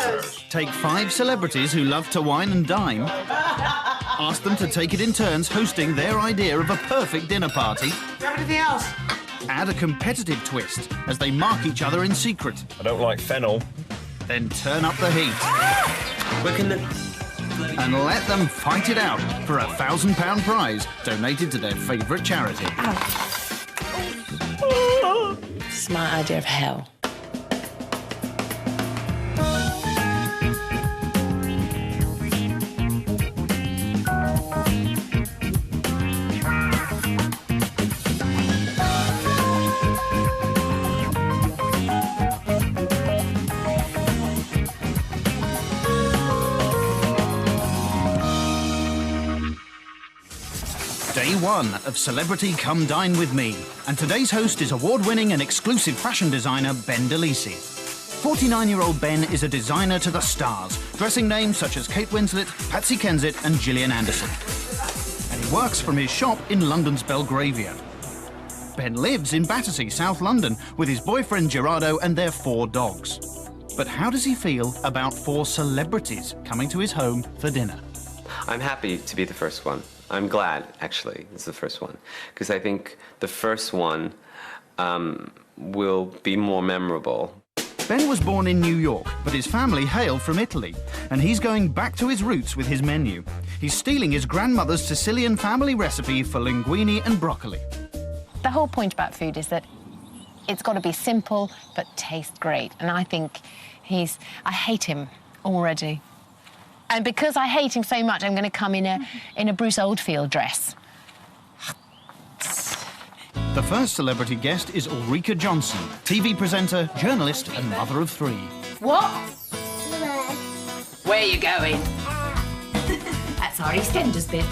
those. Take 5 celebrities who love to wine and dine. Ask them to take it in turns hosting their idea of a perfect dinner party. Do you have anything else? Add a competitive twist as they mark each other in secret. I don't like fennel. Then turn up the heat. And let them fight it out for a £1,000 prize donated to their favourite charity. It's my idea of hell. Day 1 of Celebrity Come Dine With Me. And today's host is award-winning and exclusive fashion designer Ben DeLisi. 49-year-old Ben is a designer to the stars, dressing names such as Kate Winslet, Patsy Kensit and Gillian Anderson. And he works from his shop in London's Belgravia. Ben lives in Battersea, South London, with his boyfriend Gerardo and their 4 dogs. But how does he feel about 4 celebrities coming to his home for dinner? I'm happy to be the first one. I'm glad, actually, it's the first one, because I think the first one will be more memorable. Ben was born in New York, but his family hail from Italy, and he's going back to his roots with his menu. He's stealing his grandmother's Sicilian family recipe for linguine and broccoli. The whole point about food is that it's got to be simple but taste great, and I think I hate him already. And because I hate him so much, I'm going to come in a Bruce Oldfield dress. The first celebrity guest is Ulrika Johnson, TV presenter, journalist and mother of 3. What? Where are you going? That's our EastEnders bit.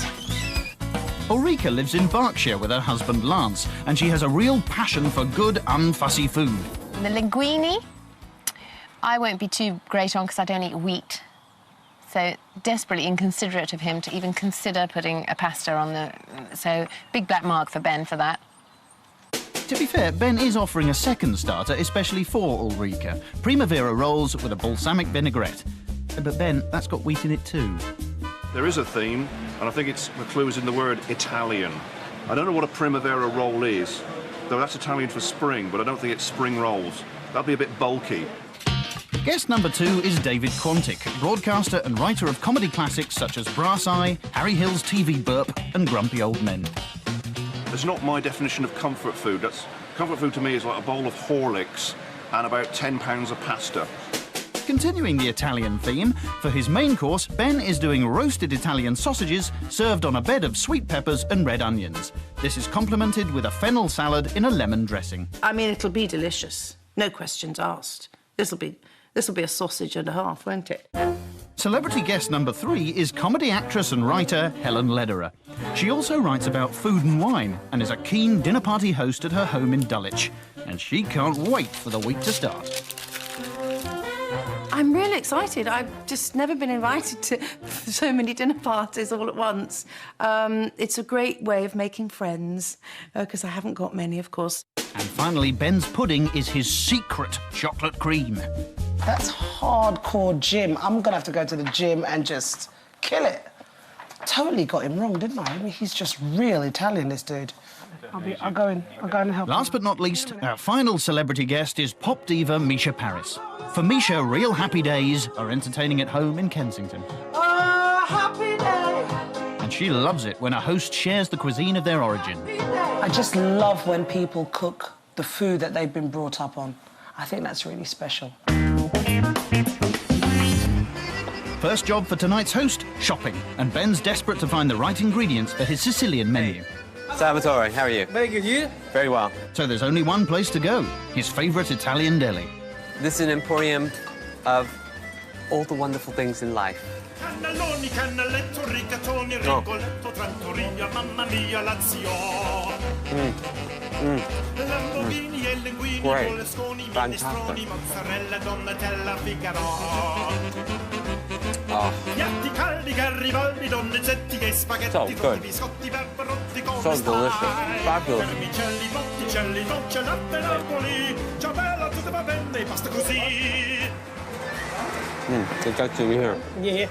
Ulrika lives in Berkshire with her husband Lance, and she has a real passion for good, unfussy food. The linguine, I won't be too great on because I don't eat wheat. So desperately inconsiderate of him to even consider putting a pasta on the... So big black mark for Ben for that. To be fair, Ben is offering a second starter especially for Ulrika. Primavera rolls with a balsamic vinaigrette. But Ben, that's got wheat in it too. There is a theme, and I think the clue is in the word Italian. I don't know what a Primavera roll is, though that's Italian for spring, but I don't think it's spring rolls. That'd be a bit bulky. Guest number 2 is David Quantick, broadcaster and writer of comedy classics such as Brass Eye, Harry Hill's TV Burp and Grumpy Old Men. It's not my definition of comfort food. Comfort food to me is like a bowl of Horlicks and about 10 pounds of pasta. Continuing the Italian theme, for his main course, Ben is doing roasted Italian sausages served on a bed of sweet peppers and red onions. This is complemented with a fennel salad in a lemon dressing. I mean, it'll be delicious. No questions asked. This'll be a sausage and a half, won't it? Celebrity guest number 3 is comedy actress and writer Helen Lederer. She also writes about food and wine and is a keen dinner party host at her home in Dulwich. And she can't wait for the week to start. I'm really excited. I've just never been invited to so many dinner parties all at once. It's a great way of making friends, because I haven't got many, of course. And finally, Ben's pudding is his secret chocolate cream. That's hardcore gym. I'm gonna have to go to the gym and just kill it. Totally got him wrong, didn't I? I mean, he's just real Italian, this dude. I'll go in and help Last but not least, our final celebrity guest is pop diva Misha Paris. For Misha, real happy days are entertaining at home in Kensington. Happy day. And she loves it when a host shares the cuisine of their origin. I just love when people cook the food that they've been brought up on. I think that's really special. First job for tonight's host, shopping. And Ben's desperate to find the right ingredients for his Sicilian menu. Salvatore, how are you? Very good, you? Very well. So there's only one place to go, his favourite Italian deli. This is an emporium of all the wonderful things in life. Cannelloni, cannelletto, rigatoni, rigoletto, trattoria, mamma mia, Lazio. Lamborghini e linguini, bolesconi, minestroni, mozzarella, Donatella, Figaro. Piatti caldi, Garibaldi, Donizetti e spaghetti, biscotti, peperotti, come so delicious. Fabulous. Vermicelli, botticelli, dolce, latte, Napoli. Ciao bella, tutto va bene, basta così. It got to me here. Yeah.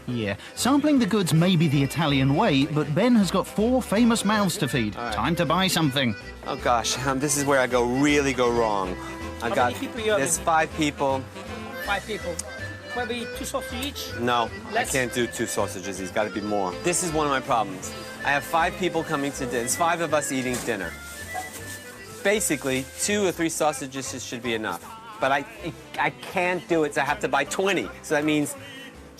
Yeah, sampling the goods may be the Italian way, but Ben has got 4 famous mouths to feed. Time to buy something. Oh gosh, this is where I really go wrong. many people you have? There's 5 people. 5 people. Maybe 2 sausages each? No, Less? I can't do 2 sausages. He's got to be more. This is one of my problems. I have 5 people coming to dinner. There's 5 of us eating dinner. Basically, 2 or 3 sausages should be enough. But I can't do it, so I have to buy 20. So that means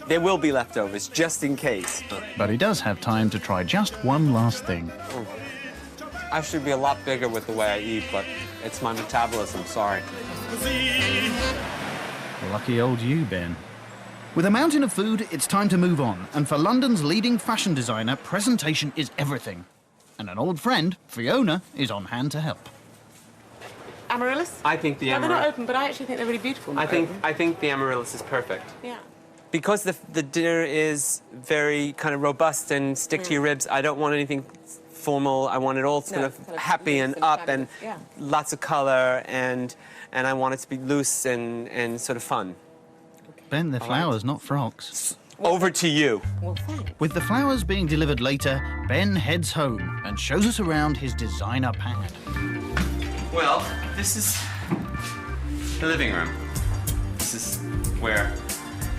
there will be leftovers, just in case. But he does have time to try just one last thing. I should be a lot bigger with the way I eat, but it's my metabolism, sorry. Lucky old you, Ben. With a mountain of food, it's time to move on. And for London's leading fashion designer, presentation is everything. And an old friend, Fiona, is on hand to help. Amaryllis? I think the No, they're not amaryllis... open, but I actually think they're really beautiful. I think the amaryllis is perfect. Yeah. Because the dinner is very kind of robust and stick to your ribs, I don't want anything formal. I want it all sort of happy and up and lots of color, and I want it to be loose and sort of fun. Ben, they're flowers, not frocks. Over to you. Well, thanks. With the flowers being delivered later, Ben heads home and shows us around his designer pad. Well, this is the living room. This is where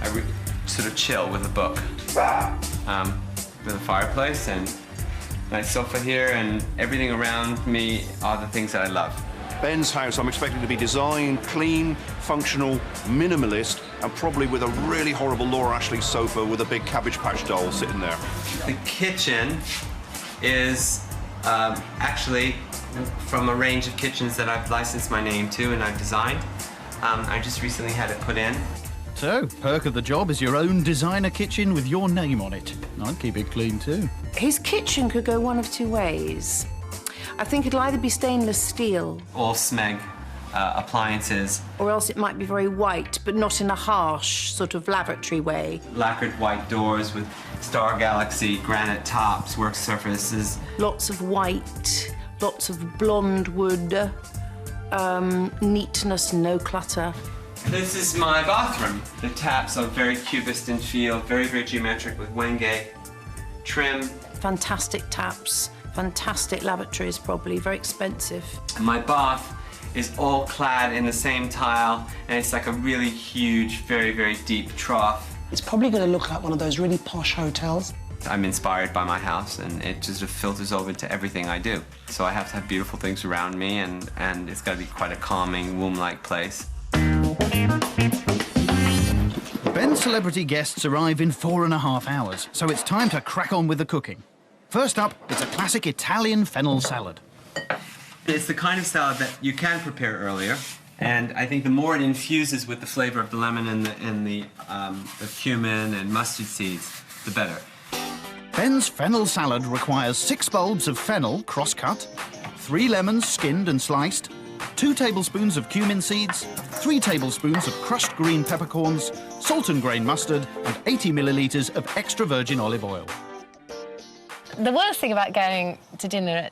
I sort of chill with a book. With a fireplace and nice sofa here, and everything around me are the things that I love. Ben's house, I'm expecting to be designed, clean, functional, minimalist, and probably with a really horrible Laura Ashley sofa with a big Cabbage Patch doll sitting there. The kitchen is actually from a range of kitchens that I've licensed my name to and I've designed. I just recently had it put in. So, perk of the job is your own designer kitchen with your name on it. I'd keep it clean too. His kitchen could go one of 2 ways. I think it'll either be stainless steel, All Smeg appliances, or else it might be very white, but not in a harsh, sort of lavatory way. lacquered white doors with Star Galaxy granite tops, work surfaces. Lots of white, lots of blonde wood, neatness, no clutter. This is my bathroom. The taps are very cubist in feel, very, very geometric with Wenge trim. Fantastic taps, fantastic lavatories, probably, very expensive. My bath is all clad in the same tile, and it's like a really huge, very, very deep trough. It's probably going to look like one of those really posh hotels. I'm inspired by my house, and it just filters over to everything I do. So I have to have beautiful things around me, and it's got to be quite a calming, womb-like place. Ben's celebrity guests arrive in 4.5 hours, so it's time to crack on with the cooking. First up, it's a classic Italian fennel salad. It's the kind of salad that you can prepare earlier, and I think the more it infuses with the flavor of the lemon and the cumin and mustard seeds, the better. Ben's fennel salad requires 6 bulbs of fennel cross-cut, 3 lemons skinned and sliced, 2 tablespoons of cumin seeds, 3 tablespoons of crushed green peppercorns, salt and grain mustard, and 80 millilitres of extra virgin olive oil. The worst thing about going to dinner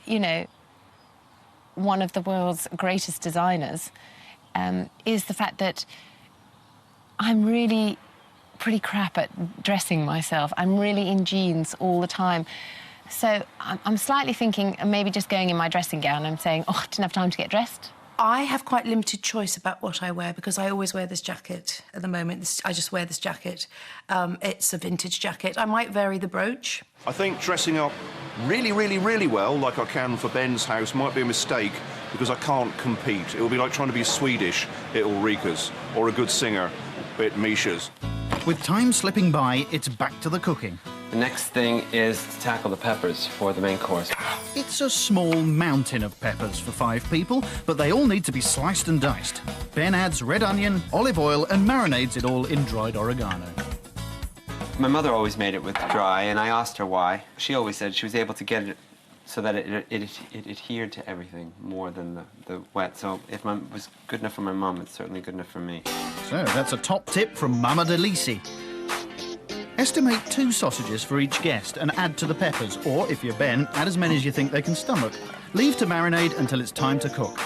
at, one of the world's greatest designers is the fact that I'm really pretty crap at dressing myself. I'm really in jeans all the time. So I'm slightly thinking of maybe just going in my dressing gown and saying, oh, I didn't have time to get dressed. I have quite limited choice about what I wear because I always wear this jacket at the moment. I just wear this jacket. It's a vintage jacket. I might vary the brooch. I think dressing up really, really, really well, like I can for Ben's house, might be a mistake because I can't compete. It will be like trying to be Swedish at Ulrika's or a good singer at Misha's. With time slipping by, it's back to the cooking. The next thing is to tackle the peppers for the main course. It's a small mountain of peppers for 5 people, but they all need to be sliced and diced. Ben adds red onion, olive oil, and marinades it all in dried oregano. My mother always made it with dry, and I asked her why. She always said she was able to get it so that it adhered to everything more than the wet. So if it was good enough for my mum, it's certainly good enough for me. So that's a top tip from Mama Delisi. Estimate 2 sausages for each guest and add to the peppers, or, if you're Ben, add as many as you think they can stomach. Leave to marinate until it's time to cook.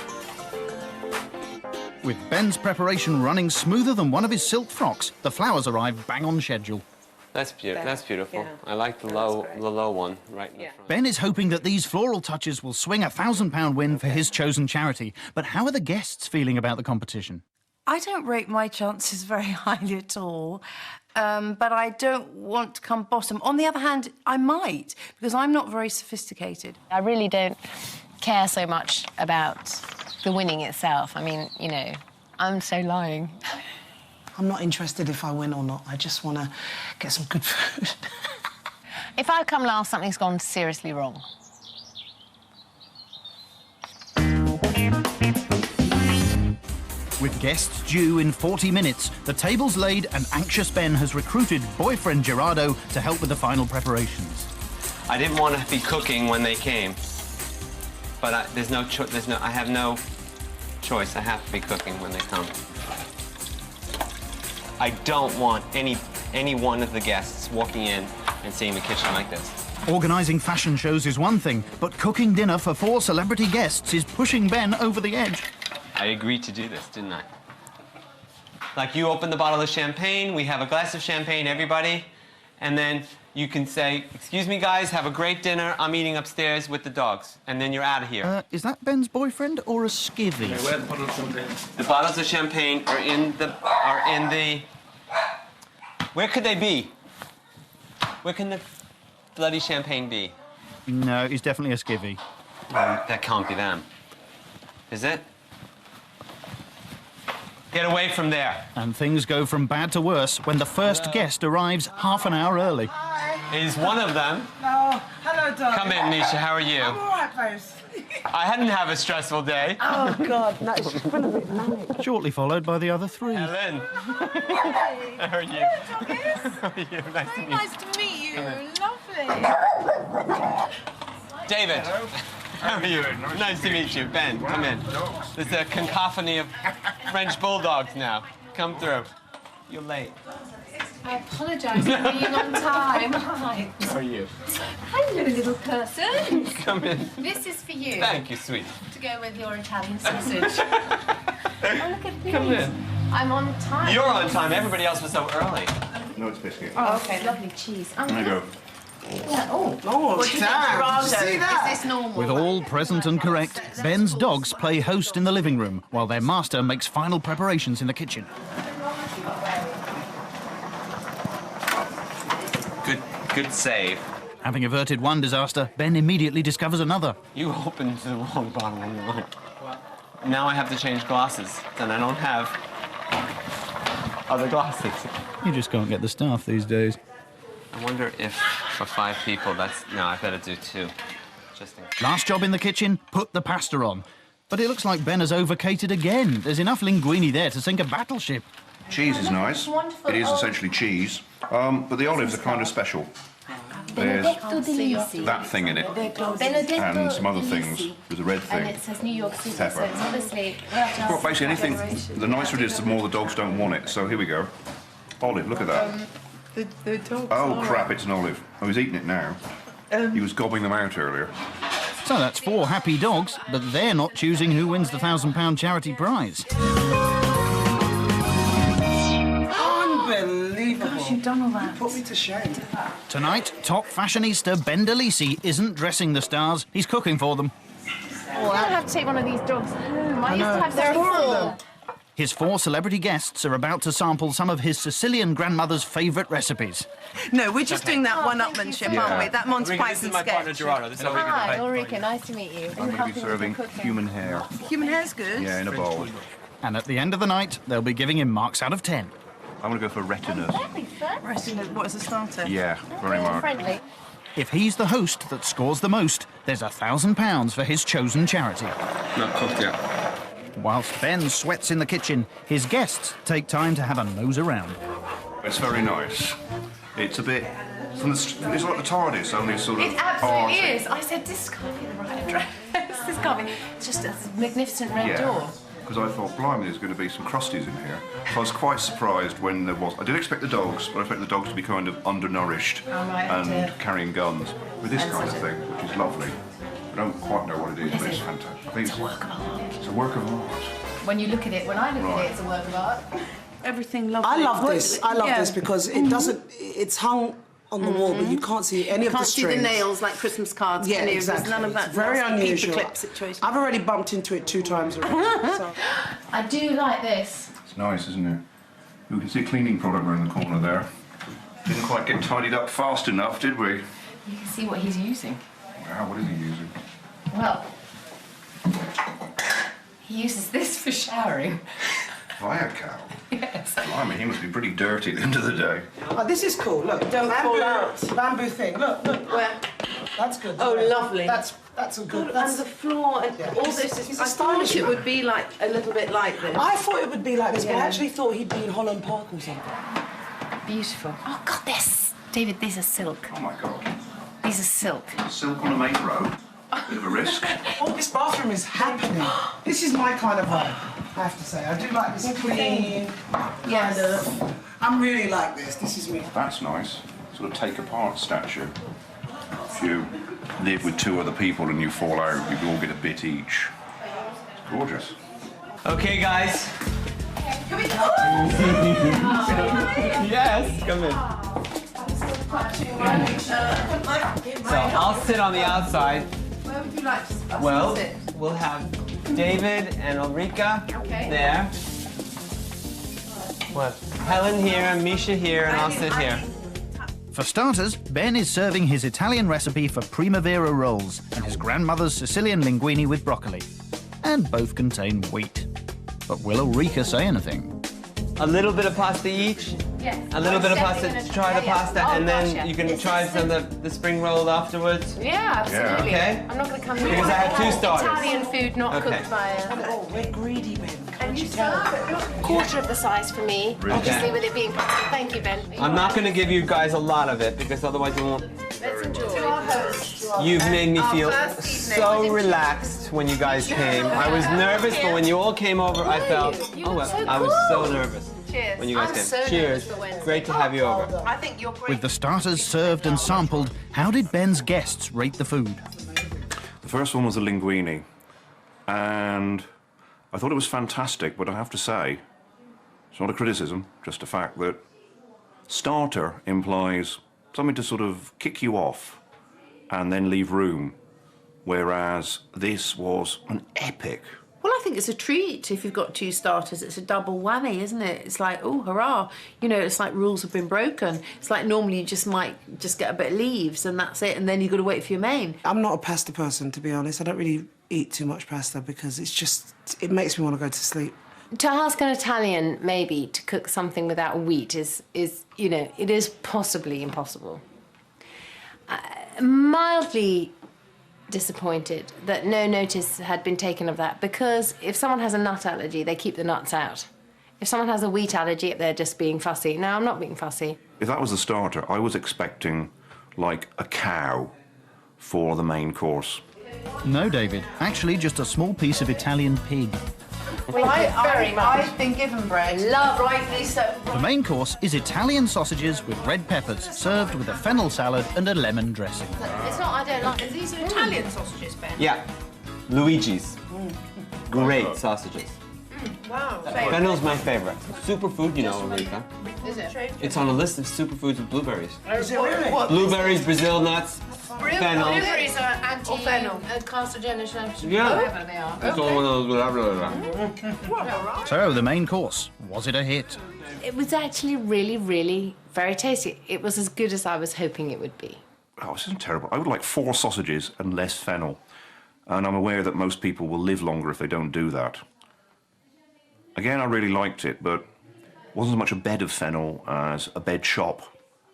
With Ben's preparation running smoother than one of his silk frocks, the flowers arrive bang on schedule. That's beautiful. I like the low one right in the front. Ben is hoping that these floral touches will swing a £1,000 win for his chosen charity. But how are the guests feeling about the competition? I don't rate my chances very highly at all, but I don't want to come bottom. On the other hand, I might, because I'm not very sophisticated. I really don't care so much about the winning itself. I mean, you know, I'm so lying. I'm not interested if I win or not. I just want to get some good food. If I come last, something's gone seriously wrong. With guests due in 40 minutes, the table's laid and anxious Ben has recruited boyfriend Gerardo to help with the final preparations. I didn't want to be cooking when they came, but I have no choice. I have to be cooking when they come. I don't want any one of the guests walking in and seeing the kitchen like this. Organising fashion shows is one thing, but cooking dinner for 4 celebrity guests is pushing Ben over the edge. I agreed to do this, didn't I? Like, you open the bottle of champagne, we have a glass of champagne, everybody, and then you can say, excuse me, guys, have a great dinner, I'm eating upstairs with the dogs, and then you're out of here. Is that Ben's boyfriend or a skivvy? The bottles of champagne are in the... Where could they be? Where can the bloody champagne be? No, he's definitely a skivvy. That can't be them. Is it? Get away from there. And things go from bad to worse when the first guest arrives half an hour early. Is one of them. No. Hello, darling. Come in, Nisha. How are you? I'm all right, babes. I hadn't have a stressful day. Oh, God. No, it's just been a bit manic. Shortly followed by the other 3. Helen. Hi. How are you? How are you? Nice to meet you. Nice to meet you. Lovely. David. Hello. How are you? Nice to meet you. Ben, come in. There's a cacophony of French bulldogs now. Come through. You're late. I apologise for being on time. Hi. How are you? Hello, little person. Come in. This is for you. Thank you, sweet. To go with your Italian sausage. Oh, look at these. Come in. I'm on time. You're on time. Everybody else was so early. No, it's biscuit. Oh, okay, lovely cheese. There you go. Yeah, oh. Oh, damn. See that? Is this normal? With all present and correct, Ben's dogs play host in the living room while their master makes final preparations in the kitchen. Good save. Having averted one disaster, Ben immediately discovers another. You opened the wrong bottle of wine. Now I have to change glasses, and I don't have other glasses. You just can't get the staff these days. I wonder if for 5 people that's... No, I better do 2. Just in... Last job in the kitchen, put the pasta on. But it looks like Ben has overcated again. There's enough linguine there to sink a battleship. Cheese is nice. It is essentially cheese, but the olives are kind of special. There's that thing in it, and some other things. There's a red thing. And it says New York City, Pepper. so it's obviously... Well, basically anything, the nicer it is, the more the dogs don't want it. So here we go. Olive, look at that. The dogs. Oh, crap, it's an olive. Oh, he's eating it now. He was gobbling them out earlier. So that's 4 happy dogs, but they're not choosing who wins the £1,000 charity prize. Unbelievable. Gosh, you've done all that. Put me to shame. Tonight, top fashionista Ben DeLisi isn't dressing the stars, he's cooking for them. I'm going to have to take one of these dogs home. I used to have There are 4 of four. them. His 4 celebrity guests are about to sample some of his Sicilian grandmother's favourite recipes. No, we're just doing that one-upmanship, aren't we? That Monty Ulrika, Python this is my partner, sketch. Gerardo. This is Ulrika. Hi, Ulrika, nice to meet you. I'm going to be serving human hair. Human hair's good. Yeah, in a bowl. And at the end of the night, they'll be giving him marks out of 10. I'm going to go for retina. What is a starter? Yeah, very much. Friendly. If he's the host that scores the most, there's £1,000 for his chosen charity. Not cooked yet. Whilst Ben sweats in the kitchen, his guests take time to have a nose around. It's very nice. It's a bit... It's like the TARDIS, only sort of... It absolutely arty. is. I said, this can't be the right address. This can't be... It's just a magnificent red door. Because I thought, blimey, there's going to be some crusties in here. I was quite surprised when there was... I did expect the dogs, but I expected the dogs to be kind of undernourished and carrying guns with this kind of thing, which is lovely. I don't quite know what it is, but it's fantastic. I think it's a work of art. when you look at it, when I look at it, it's a work of art. Everything lovely. I love this. I love this because it doesn't. It's hung on the wall, but you can't see any of the strings. Can't see the nails like Christmas cards. Yeah, can you? exactly. There's none of that. It's very nasty unusual. paperclip situation. I've already bumped into it 2 times already. So. I do like this. It's nice, isn't it? We can see a cleaning product around the corner there. Didn't quite get tidied up fast enough, did we? You can see what he's using. Wow, what is he using? Well, he uses this for showering. Fire cow. Yes. Blimey, he must be pretty dirty at the end of the day. Oh, this is cool. Look, Don't fall out. Bamboo thing. Look. Where? That's good. Oh, isn't it? lovely. That's a good. And That's, the floor and Yeah. all this is. He's I a thought stylish it man. would be like a little bit like this. I thought it would be like this, but I Yeah. actually thought he'd be in Holland Park or something. Beautiful. Oh, God, this. David, these are silk. Oh my God. These are silk. Silk on a main road. Bit of a risk. Oh, this bathroom is happening. This is my kind of vibe, I have to say. I do like this clean kind of. I'm really like this. This is me. That's nice. Sort of take apart statue. If you live with 2 other people and you fall out, you all get a bit each. It's gorgeous. Okay, guys. Yes, come in. So I'll sit on the outside. Where would you like to sit? Well, we'll have David and Ulrika there. What? Helen here, Misha here, and I'll sit here. For starters, Ben is serving his Italian recipe for primavera rolls and his grandmother's Sicilian linguine with broccoli. And both contain wheat. But will Ulrika say anything? A little bit of pasta each. Yes. A little bit of pasta to try the pasta, and then you can try some of the spring roll afterwards. Yeah, absolutely. Okay. I'm not going to come here. Because I have 2 starters. Italian food not Okay. cooked by Oh, we're greedy, Ben. And you quarter of the size for me, obviously, with it being pasta. Thank you, Ben. I'm not going to give you guys a lot of it because otherwise you won't. Let's enjoy. You've made me feel so relaxed when you guys came. I was nervous, but when you all came over, I felt, oh well, I was so nervous. Cheers. When you guys I'm came. so Cheers. nervous for Wednesday. Great to have you over. I think you're great. With the starters served and sampled, how did Ben's guests rate the food? The first one was the linguine, and I thought it was fantastic, but I have to say, it's not a criticism, just a fact that starter implies something to sort of kick you off and then leave room, whereas this was an epic. Well, I think it's a treat if you've got 2 starters. It's a double whammy, isn't it? It's like, oh, hurrah. You know, it's like rules have been broken. It's like normally you just might just get a bit of leaves and that's it, and then you've got to wait for your main. I'm not a pasta person, to be honest. I don't really eat too much pasta because it makes me want to go to sleep. To ask an Italian, maybe, to cook something without wheat is you know, it is possibly impossible. Mildly disappointed that no notice had been taken of that, because if someone has a nut allergy, they keep the nuts out. If someone has a wheat allergy, they're just being fussy. No, I'm not being fussy. If that was the starter, I was expecting, like, a cow for the main course. No, David. Actually, just a small piece of Italian pig. Well, I've been given bread. Love. Rightly so. The main course is Italian sausages with red peppers, served with a fennel salad and a lemon dressing. It's not, I don't like it. These are Italian sausages, Ben. Yeah. Luigi's. Great sausages. Wow. Fennel's my favorite. Superfood, you know, Ulrika. Is it? It's on a list of superfoods with blueberries. Is it really? Blueberries, Brazil nuts, fennel. Blueberries are fennel. anti-carcinogen, Yeah. whatever they are. It's all one of those. So, the main course, was it a hit? It was actually really, really very tasty. It was as good as I was hoping it would be. Oh, this isn't terrible. I would like 4 sausages and less fennel. And I'm aware that most people will live longer if they don't do that. Again, I really liked it, but it wasn't so much a bed of fennel as a bed shop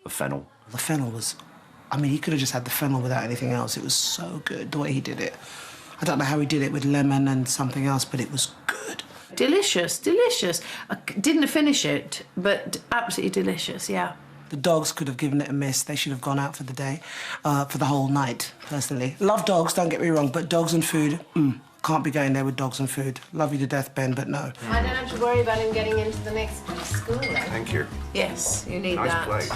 of fennel. The fennel was... I mean, he could have just had the fennel without anything else. It was so good, the way he did it. I don't know how he did it with lemon and something else, but it was good. Delicious, delicious. I didn't finish it, but absolutely delicious, yeah. The dogs could have given it a miss. They should have gone out for the day, for the whole night, personally. Love dogs, don't get me wrong, but dogs and food, can't be going there with dogs and food. Love you to death, Ben, but no. I don't have to worry about him getting into the next school, though. Thank you. Yes, you need Nice that. plate.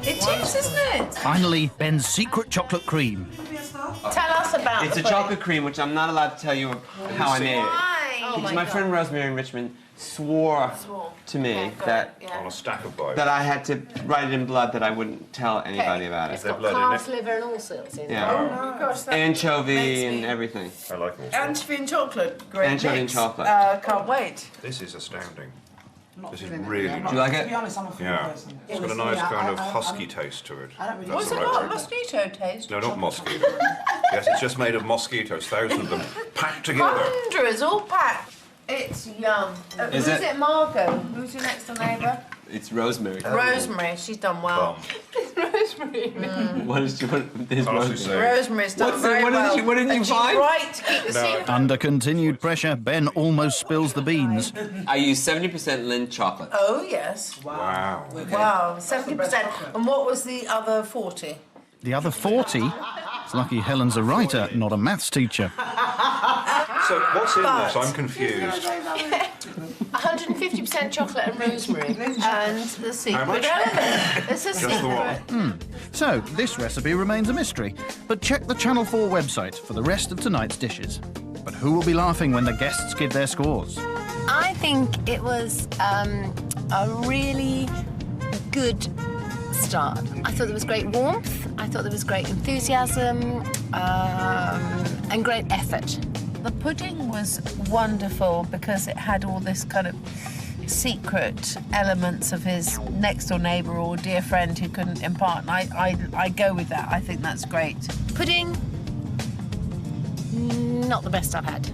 It is, isn't it? Finally, Ben's secret chocolate cream. Tell us about It's the a plate. chocolate cream, which I'm not allowed to tell you how I made it. Why? because my friend Rosemary in Richmond swore to me that On a stack of bites. that I had to write it in blood that I wouldn't tell anybody about It's it. got blood in calf's it? liver and all sorts in Yeah. Oh my gosh, that Anchovy makes and me- everything. I like all sorts. Anchovy and chocolate, great Anchovy and mix. chocolate. Can't wait. This is astounding. Not This is feeling it. really I'm good. not- Do you like To it? be honest, I'm a food Yeah. person. It's got a nice kind of husky taste to it. I don't really That's What's the it right got? word. Mosquito taste? No, not mosquito. Yes, it's just made of mosquitoes, thousands of them, packed together. Hundreds, all packed. It's yum. Is Who's it? it, Margot? Who's your next door neighbour? It's Rosemary. Rosemary, she's done well. Rosemary. What is his Honestly Rosemary? saying. Rosemary's done What's the- very what did well. you- what did you And she's find? right to keep the secret. Under continued pressure, Ben almost spills the beans. I use 70% Lindt chocolate. Oh, yes. Wow. Wow, 70%. And what was the other 40? The other 40? It's lucky Helen's a writer, not a maths teacher. So what's in this? I'm confused. 150% chocolate and rosemary. And the secret much? element. It's a Just the secret. one. So, this recipe remains a mystery, but check the Channel 4 website for the rest of tonight's dishes. But who will be laughing when the guests give their scores? I think it was a really good start. I thought there was great warmth, I thought there was great enthusiasm, and great effort. The pudding was wonderful because it had all this kind of secret elements of his next door neighbour or dear friend who couldn't impart. And I go with that. I think that's great. Pudding, not the best I've had.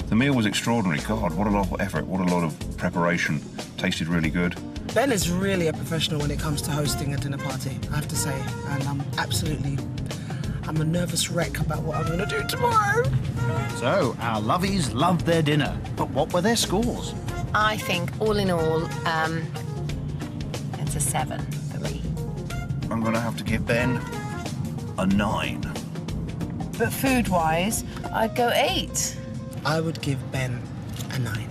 The meal was extraordinary. God, what a lot of effort, what a lot of preparation. Tasted really good. Ben is really a professional when it comes to hosting a dinner party, I have to say. And I'm a nervous wreck about what I'm going to do tomorrow. So, our lovies loved their dinner, but what were their scores? I think, all in all, it's a 7 for me. I'm going to have to give Ben a 9. But food-wise, I'd go 8. I would give Ben a 9.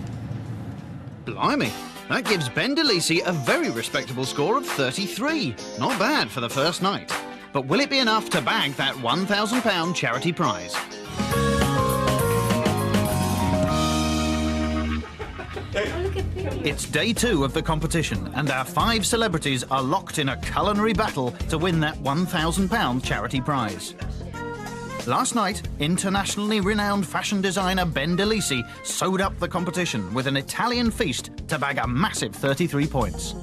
Blimey, that gives Ben DeLisi a very respectable score of 33. Not bad for the first night. But will it be enough to bag that £1,000 charity prize? It's day 2 of the competition, and our 5 celebrities are locked in a culinary battle to win that £1,000 charity prize. Last night, internationally renowned fashion designer Ben DeLisi sewed up the competition with an Italian feast to bag a massive 33 points.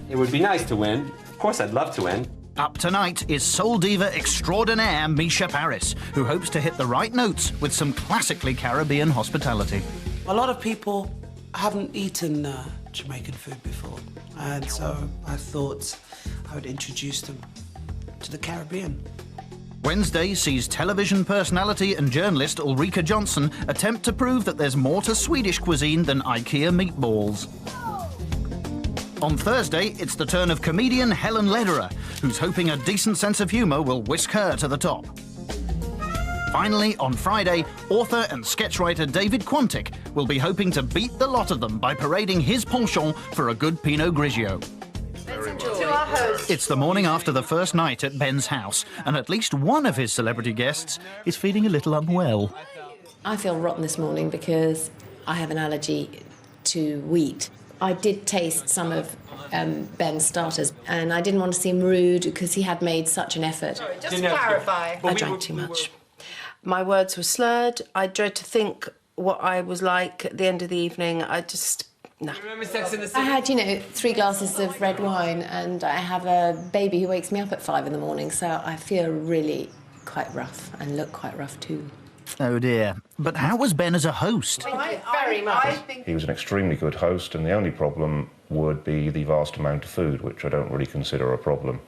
It would be nice to win. Of course, I'd love to win. Up tonight is soul diva extraordinaire Misha Paris, who hopes to hit the right notes with some classically Caribbean hospitality. A lot of people haven't eaten Jamaican food before, and so I thought I would introduce them to the Caribbean. Wednesday sees television personality and journalist Ulrika Jonsson attempt to prove that there's more to Swedish cuisine than IKEA meatballs. On Thursday, it's the turn of comedian Helen Lederer, who's hoping a decent sense of humour will whisk her to the top. Finally, on Friday, author and sketchwriter David Quantick will be hoping to beat the lot of them by parading his penchant for a good Pinot Grigio. To our host. It's the morning after the first night at Ben's house, and at least one of his celebrity guests is feeling a little unwell. I feel rotten this morning because I have an allergy to wheat. I did taste some of Ben's starters, and I didn't want to seem rude because he had made such an effort. Just to clarify. I drank too much. My words were slurred. I dread to think what I was like at the end of the evening. I just... No. Remember Sex in the I City? had, 3 glasses of red wine, and I have a baby who wakes me up at 5 in the morning, so I feel really quite rough and look quite rough too. Oh dear. But how was Ben as a host? Very much. He was an extremely good host, and the only problem would be the vast amount of food, which I don't really consider a problem.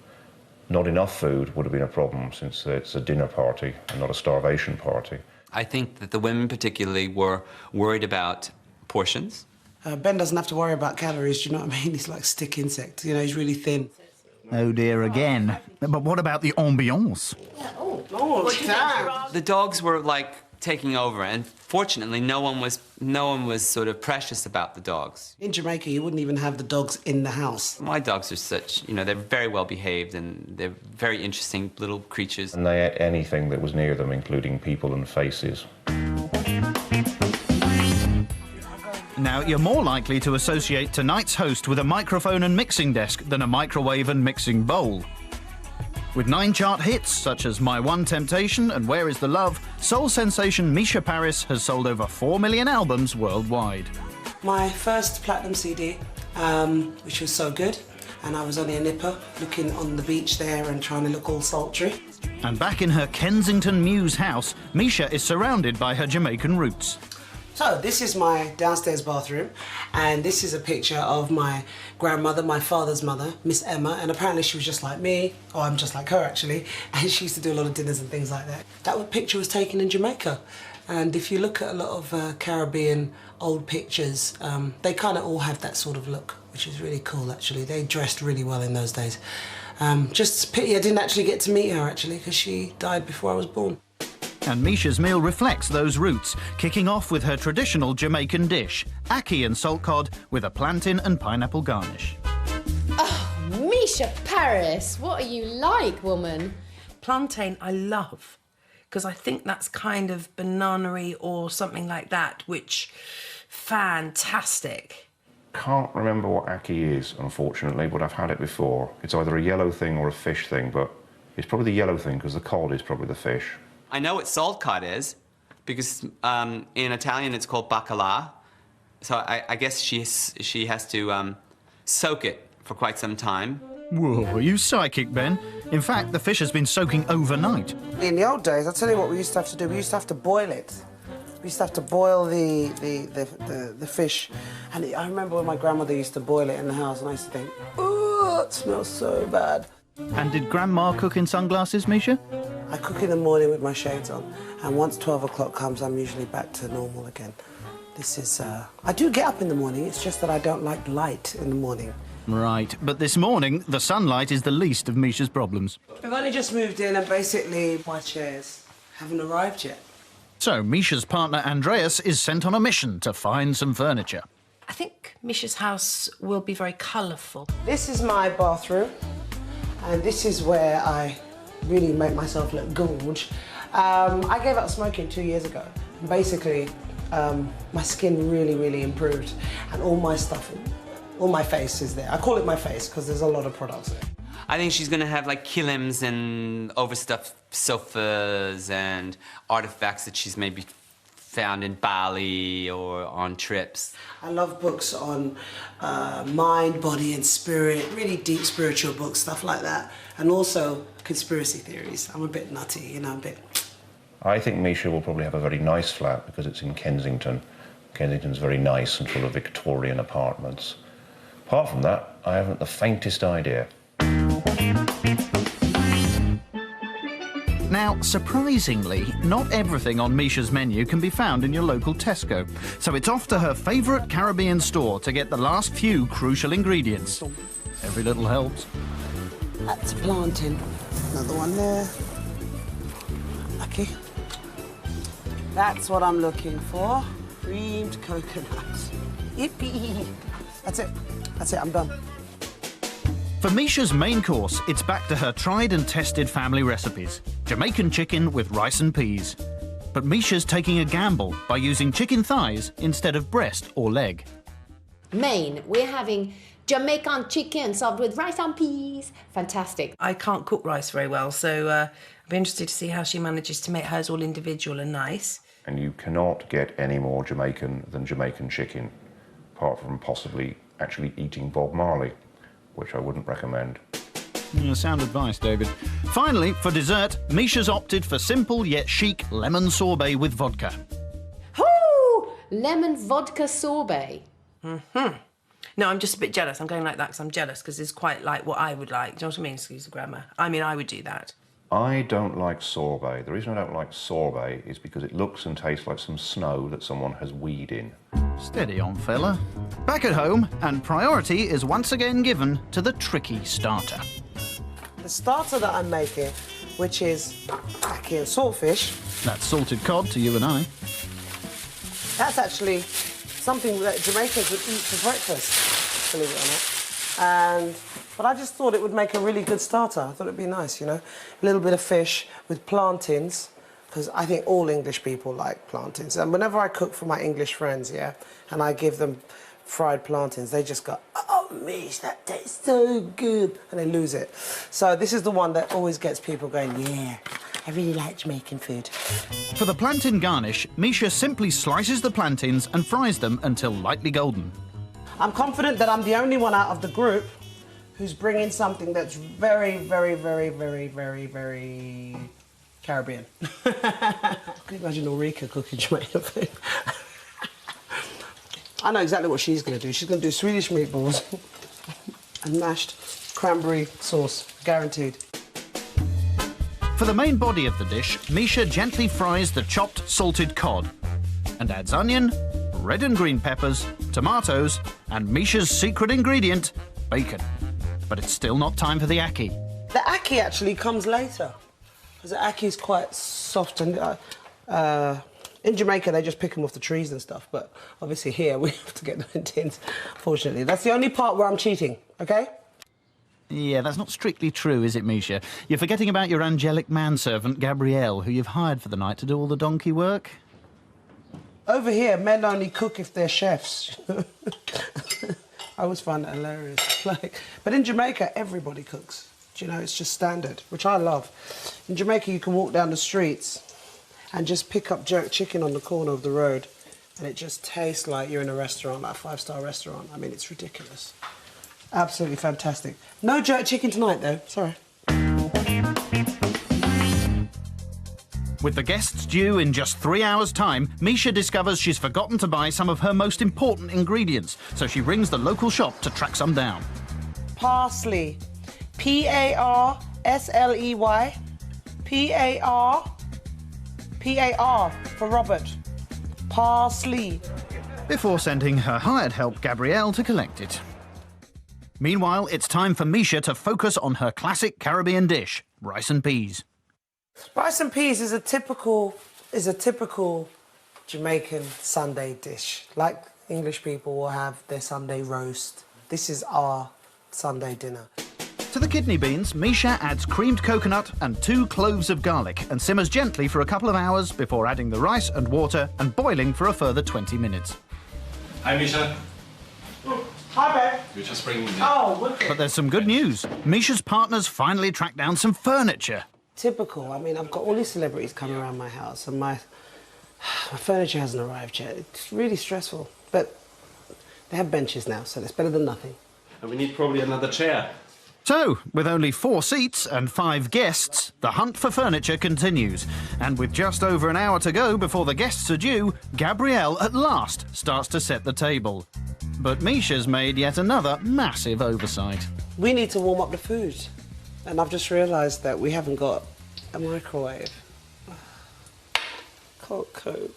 Not enough food would have been a problem, since it's a dinner party and not a starvation party. I think that the women particularly were worried about portions. Ben doesn't have to worry about calories, do you know what I mean? He's like stick insect, he's really thin. Oh dear again. But what about the ambiance? The dogs were like taking over, and fortunately no one was sort of precious about the dogs. In Jamaica, you wouldn't even have the dogs in the house. My dogs are such, they're very well behaved and they're very interesting little creatures. And they ate anything that was near them, including people and faces. Now, you're more likely to associate tonight's host with a microphone and mixing desk than a microwave and mixing bowl. With 9 chart hits, such as My One Temptation and Where Is the Love, soul sensation Misha Paris has sold over 4 million albums worldwide. My first platinum CD, which was so good, and I was only a nipper, looking on the beach there and trying to look all sultry. And back in her Kensington Mews house, Misha is surrounded by her Jamaican roots. So this is my downstairs bathroom, and this is a picture of my grandmother, my father's mother, Miss Emma, and apparently she was just like me, or I'm just like her actually, and she used to do a lot of dinners and things like that. That picture was taken in Jamaica, and if you look at a lot of Caribbean old pictures, they kind of all have that sort of look, which is really cool actually. They dressed really well in those days. Just pity I didn't actually get to meet her actually, because she died before I was born. And Misha's meal reflects those roots, kicking off with her traditional Jamaican dish, ackee and salt cod with a plantain and pineapple garnish. Oh, Misha Paris, what are you like, woman? Plantain I love, because I think that's kind of banana-y or something like that, which, fantastic. Can't remember what ackee is, unfortunately, but I've had it before. It's either a yellow thing or a fish thing, but it's probably the yellow thing because the cod is probably the fish. I know what salt cod is, because in Italian it's called bacala. So I guess she has to soak it for quite some time. Whoa, are you psychic, Ben? In fact, the fish has been soaking overnight. In the old days, I'll tell you what we used to have to do. We used to have to boil it. We used to have to boil the fish. And I remember when my grandmother used to boil it in the house, and I used to think, oh, it smells so bad. And did Grandma cook in sunglasses, Misha? I cook in the morning with my shades on, and once 12 o'clock comes, I'm usually back to normal again. This is, I do get up in the morning, it's just that I don't like light in the morning. Right, but this morning, the sunlight is the least of Misha's problems. We've only just moved in, and basically my chairs haven't arrived yet. So Misha's partner, Andreas, is sent on a mission to find some furniture. I think Misha's house will be very colourful. This is my bathroom, and this is where I really make myself look gorge. I gave up smoking 2 years ago. Basically, my skin really improved, and all my stuff, all my face is there. I call it my face because there's a lot of products there. I think she's gonna have like kilims and overstuffed sofas and artifacts that she's maybe found in Bali or on trips. I love books on mind, body and spirit, really deep spiritual books, stuff like that. And also conspiracy theories. I'm a bit nutty, you know, a bit. I think Misha will probably have a very nice flat because it's in Kensington. Kensington's very nice and full of Victorian apartments. Apart from that, I haven't the faintest idea. Now, surprisingly, not everything on Misha's menu can be found in your local Tesco, so it's off to her favourite Caribbean store to get the last few crucial ingredients. Every little helps. That's plantain. Another one there. Lucky. That's what I'm looking for. Creamed coconut. Yippee! That's it. That's it, I'm done. For Misha's main course, it's back to her tried and tested family recipes. Jamaican chicken with rice and peas. But Misha's taking a gamble by using chicken thighs instead of breast or leg. Maine, we're having Jamaican chicken served with rice and peas. Fantastic. I can't cook rice very well, so I'll be interested to see how she manages to make hers all individual and nice. And you cannot get any more Jamaican than Jamaican chicken, apart from possibly actually eating Bob Marley, which I wouldn't recommend. Yeah, sound advice, David. Finally, for dessert, Misha's opted for simple yet chic lemon sorbet with vodka. Whoo! Lemon vodka sorbet. No, I'm just a bit jealous. I'm going like that because I'm jealous because it's quite like what I would like. Do you know what I mean? Excuse the grammar. I mean, I would do that. I don't like sorbet. The reason I don't like sorbet is because it looks and tastes like some snow that someone has weed in. Steady on, fella. Back at home, and priority is once again given to the tricky starter. The starter that I'm making, which is ackee and saltfish, That's salted cod to you and I. that's actually something that Jamaicans would eat for breakfast, believe it or not. But I just thought it would make a really good starter. I thought it'd be nice, you know. A little bit of fish with plantains, because I think all English people like plantains. And whenever I cook for my English friends, yeah, and I give them fried plantains, they just go, oh, Mish, that tastes so good, and they lose it. So this is the one that always gets people going, yeah, I really like Jamaican food. For the plantain garnish, Misha simply slices the plantains and fries them until lightly golden. I'm confident that I'm the only one out of the group who's bringing something that's very, very, very, very, very, very Caribbean. Can you imagine Ulrika cooking Jamaican food? I know exactly what she's going to do. She's going to do Swedish meatballs and mashed cranberry sauce, guaranteed. For the main body of the dish, Misha gently fries the chopped salted cod and adds onion, red and green peppers, tomatoes, and Misha's secret ingredient, bacon. But it's still not time for the ackee. The ackee actually comes later, because the ackee is quite soft and... in Jamaica, they just pick them off the trees and stuff, but obviously here we have to get them in tins, fortunately. That's the only part where I'm cheating, OK? Yeah, that's not strictly true, is it, Misha? You're forgetting about your angelic manservant, Gabrielle, who you've hired for the night to do all the donkey work. Over here, men only cook if they're chefs. I always find that hilarious. But in Jamaica, everybody cooks. Do you know, it's just standard, which I love. In Jamaica, you can walk down the streets and just pick up jerk chicken on the corner of the road, and it just tastes like you're in a restaurant, like a five-star restaurant. I mean, it's ridiculous. Absolutely fantastic. No jerk chicken tonight, though. Sorry. With the guests due in just 3 hours' time, Misha discovers she's forgotten to buy some of her most important ingredients, so she rings the local shop to track some down. Parsley. P-A-R-S-L-E-Y. P-A-R... P-A-R for Robert. Parsley. Before sending her hired help, Gabrielle, to collect it. Meanwhile, it's time for Misha to focus on her classic Caribbean dish, rice and peas. Rice and peas is a typical Jamaican Sunday dish. Like English people will have their Sunday roast. This is our Sunday dinner. To the kidney beans, Misha adds creamed coconut and 2 cloves of garlic and simmers gently for a couple of hours before adding the rice and water and boiling for a further 20 minutes. Hi, Misha. Hi, babe. You're just bringing me. Oh, wicked. But there's some good news. Misha's partners finally tracked down some furniture. Typical. I mean, I've got all these celebrities coming around my house and my furniture hasn't arrived yet. It's really stressful. But they have benches now, so it's better than nothing. And we need probably another chair. So, with only 4 seats and 5 guests, the hunt for furniture continues. And with just over an hour to go before the guests are due, Gabrielle at last starts to set the table. But Misha's made yet another massive oversight. We need to warm up the food. And I've just realised that we haven't got a microwave. Can't cope.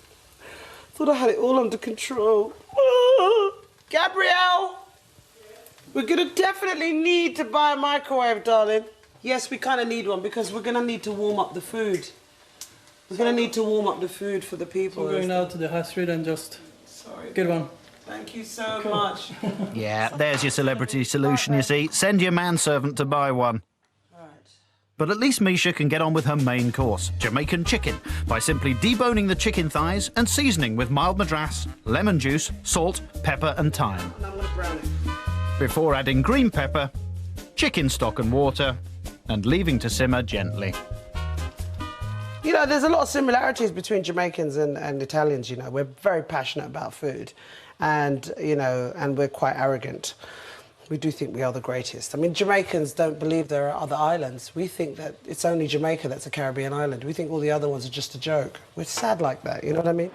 Thought I had it all under control. Gabrielle! We're going to definitely need to buy a microwave, darling. Yes, we kind of need one because we're going to need to warm up the food. We're going to need to warm up the food for the people. So we're going out to the high street and just get one. Thank you so much. Yeah, there's your celebrity solution, you see. Send your manservant to buy one. But at least Misha can get on with her main course, Jamaican chicken, by simply deboning the chicken thighs and seasoning with mild madras, lemon juice, salt, pepper and thyme. And I'm going to brown it. Before adding green pepper, chicken stock and water, and leaving to simmer gently. You know, there's a lot of similarities between Jamaicans and Italians, you know. We're very passionate about food and, you know, and we're quite arrogant. We do think we are the greatest. I mean, Jamaicans don't believe there are other islands. We think that it's only Jamaica that's a Caribbean island. We think all the other ones are just a joke. We're sad like that, you know what I mean?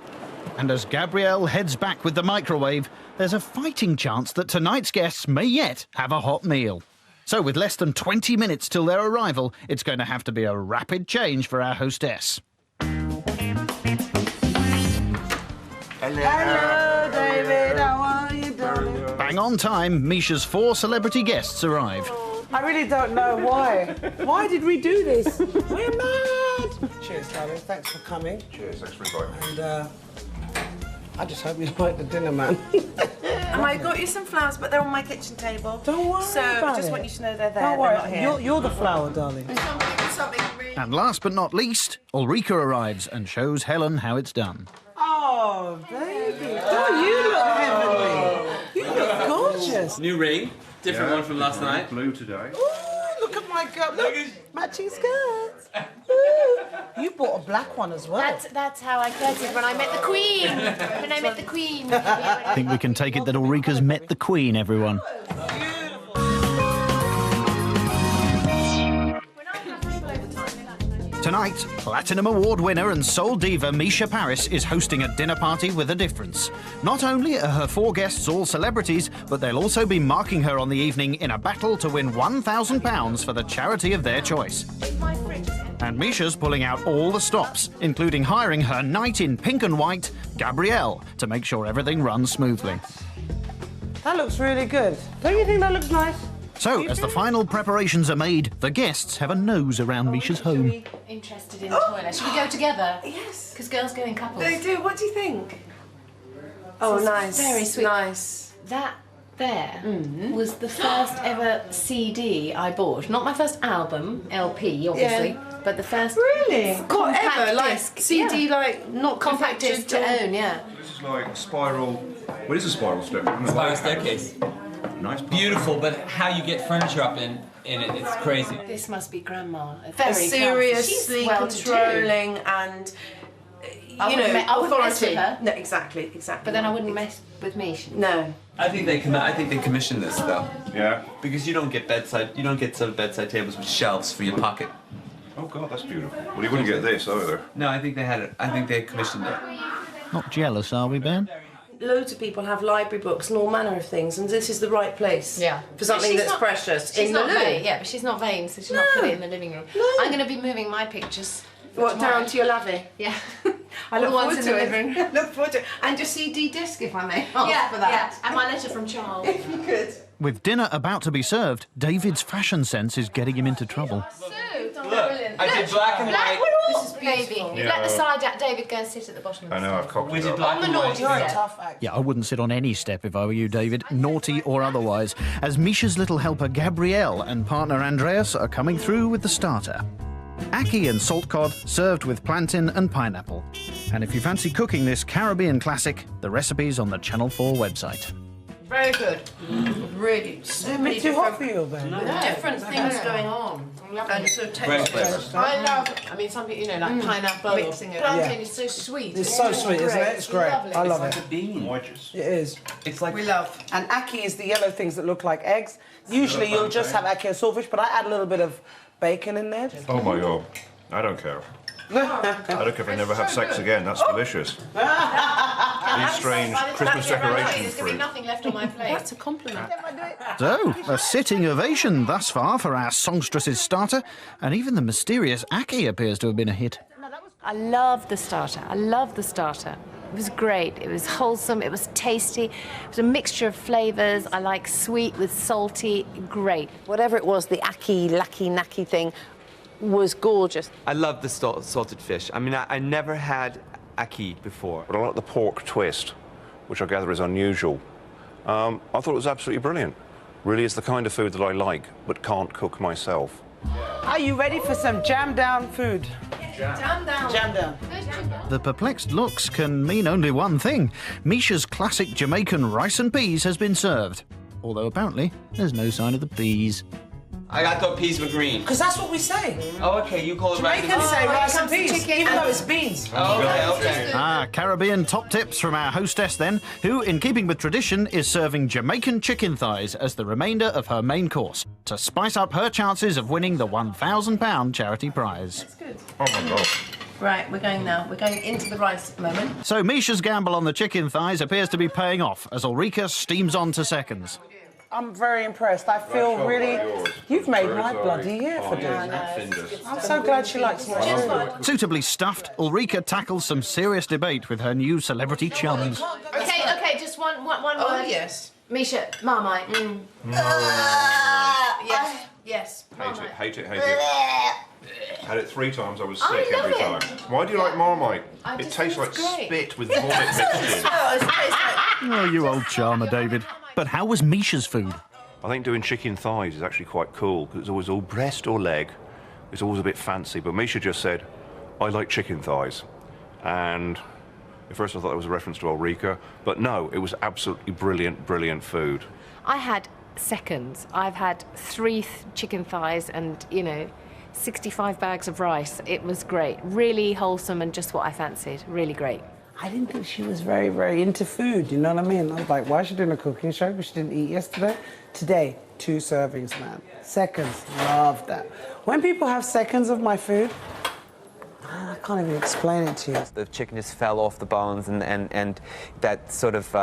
And as Gabrielle heads back with the microwave, there's a fighting chance that tonight's guests may yet have a hot meal. So with less than 20 minutes till their arrival, it's going to have to be a rapid change for our hostess. Hello, David. How are you, darling? Bang on time, Misha's 4 celebrity guests arrive. I really don't know why. Why did we do this? We're mad. Cheers, darling. Thanks for coming. Cheers, thanks for inviting me. And I just hope you like the dinner, man. And I got you some flowers, but they're on my kitchen table. Don't worry So about I just it. want you to know they're there. Don't they're worry. not here. You're the flower, darling. Something really And last but not least, Ulrika arrives and shows Helen how it's done. Oh, baby. Oh, you look heavenly. You look gorgeous. New ring, different one from last night. Blue today. Ooh, look at my girl. Look, matching skirts. Ooh. You bought a black one as well. That's how I courted when I met the Queen. When I met the Queen. I think we can take it that Ulrika's met the Queen, everyone. Tonight, Platinum Award winner and soul diva Misha Paris is hosting a dinner party with a difference. Not only are her 4 guests all celebrities, but they'll also be marking her on the evening in a battle to win £1,000 for the charity of their choice. And Misha's pulling out all the stops, including hiring her knight in pink and white, Gabrielle, to make sure everything runs smoothly. That looks really good. Don't you think that looks nice? So, as the final preparations are made, the guests have a nose around Misha's home. Interested in the toilet. Should we go together? Yes. Because girls go in couples. They do. What do you think? Oh, This is nice. very sweet. Nice. That there was the first ever CD I bought. Not my first album, LP, obviously, but the first compact Whatever, like disc. CD, Yeah. like not Compact disc to own, yeah. This is like spiral. What is a spiral staircase? Spiral staircase. Nice. Beautiful, but how you get furniture up in it, it's crazy. This must be Grandma. Very seriously controlling and I wouldn't mess with her. No, exactly. But then I wouldn't mess with me. No. I think they commissioned this though. Yeah. Because you don't get bedside tables with shelves for your pocket. Oh God, that's beautiful. Well, you wouldn't get this either. No, I think they had it. I think they commissioned it. Not jealous, are we, Ben? Loads of people have library books and all manner of things, and this is the right place. Yeah. For something She's that's not- precious. She's in not the living. vain, yeah, but she's not vain, so she's not put it in the living room. No. I'm going to be moving my pictures. What, tomorrow. down to your lavvy? Yeah. I All look the ones forward in to the it. living room. Look forward to it. And your CD disc, if I may ask Yeah, for that. yeah. And my letter from Charles. If you could. With dinner about to be served, David's fashion sense is getting him into trouble. I did black and white. This is beautiful. Yeah. Let the side David go and sit at the bottom of the I know, I've cocked We it did up. black and white. You're a tough act. Yeah, I wouldn't sit on any step if I were you, David, naughty or otherwise, as Misha's little helper Gabrielle and partner Andreas are coming through with the starter. Ackee and salt cod served with plantain and pineapple. And if you fancy cooking this Caribbean classic, the recipe's on the Channel 4 website. Very good. Really. So Isn't many it too hot different, for you, babe? different things going on. And so Great texture. flavour. I love, I mean, some people, like pineapple. Mixing it. Plantain Yeah. is so sweet. It's so sweet, isn't it? It's great. Lovely. I love It's it. like a bean. Wedges. It is. It's like We love. And ackee is the yellow things that look like eggs. Usually you'll just have ackee and saltfish, but I add a little bit of bacon in there. Oh my God. I don't care. I don't care if I never have sex again. That's delicious. These strange Christmas decoration There's going to be fruit. nothing left on my plate. That's a compliment. So, a sitting ovation thus far for our songstress's starter, and even the mysterious Ackee appears to have been a hit. I love the starter. I love the starter. It was great. It was wholesome. It was tasty. It was a mixture of flavours. I like sweet with salty. Great. Whatever it was, the ackee, lacky, nacky thing was gorgeous. I love the salted fish. I mean, I never had ackee before. But I like the pork twist, which I gather is unusual. I thought it was absolutely brilliant. Really is the kind of food that I like, but can't cook myself. Are you ready for some jam down food? Jam down. Jam down. The perplexed looks can mean only one thing. Misha's classic Jamaican rice and peas has been served. Although apparently there's no sign of the peas. I thought peas were green. Because that's what we say. Oh, okay, you call it rice. Jamaicans say rice and comes to peas, chicken. even though it's beans. Oh, okay. Ah, Caribbean top tips from our hostess then, who, in keeping with tradition, is serving Jamaican chicken thighs as the remainder of her main course, to spice up her chances of winning the £1,000 charity prize. Oh my God. Right, we're going now. We're going into the rice moment. So Misha's gamble on the chicken thighs appears to be paying off, as Ulrika steams on to seconds. I'm very impressed. I feel really... You've made my bloody year for doing that. I'm so glad she likes my food. Suitably stuffed, Ulrika tackles some serious debate with her new celebrity chums. Okay, just one Oh, word. yes. Misha, Marmite. Yes. Hate it. Had it 3 times, I was sick love every it. time. Why do you like Marmite? It just tastes think like it's great. spit with vomit mixed in. Oh, you old charmer, David. But how was Misha's food? I think doing chicken thighs is actually quite cool, because it's always all breast or leg, it's always a bit fancy. But Misha just said, I like chicken thighs. And at first I thought it was a reference to Ulrika, but no, it was absolutely brilliant, brilliant food. I had seconds. I've had 3 chicken thighs and, 65 bags of rice. It was great. Really wholesome and just what I fancied. Really great. I didn't think she was very, very into food, you know what I mean? I was like, why is she doing a cooking show? Because she didn't eat yesterday. Today, 2 servings, man. Seconds, love that. When people have seconds of my food, I can't even explain it to you. The chicken just fell off the bones, and that sort of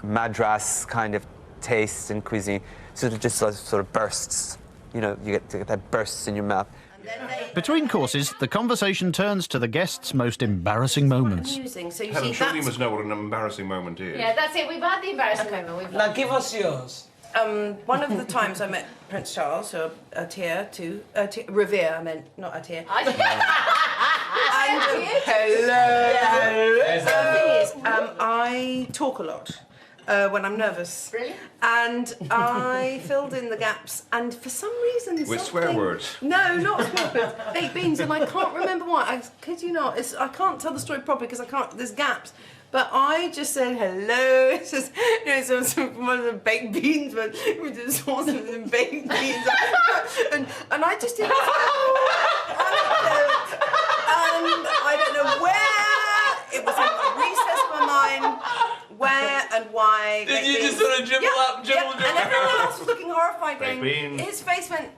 Madras kind of taste and cuisine sort of bursts. You get that bursts in your mouth. Between courses, the conversation turns to the guests' most embarrassing moments. Amusing. So you Helen, see, surely you that's must know what an embarrassing moment is. Yeah, that's it. We've had the embarrassing moment. Now give us yours. one of the times I met Prince Charles, so Revere, I meant, not Atir. Hello. The thing is, I talk a lot when I'm nervous. Really? And I filled in the gaps, and for some reason... With swear words? No, not swear words. Baked beans, and I can't remember why. I kid you not. I can't tell the story properly because I can't... There's gaps. But I just said hello. It's just, some baked beans with the sauces and baked beans. and I just did and I don't know where it was in the recess of my mind, where and why. Did you just sort of dribble up, dribble? And everyone else was looking horrified, Baked going. beans. His face went.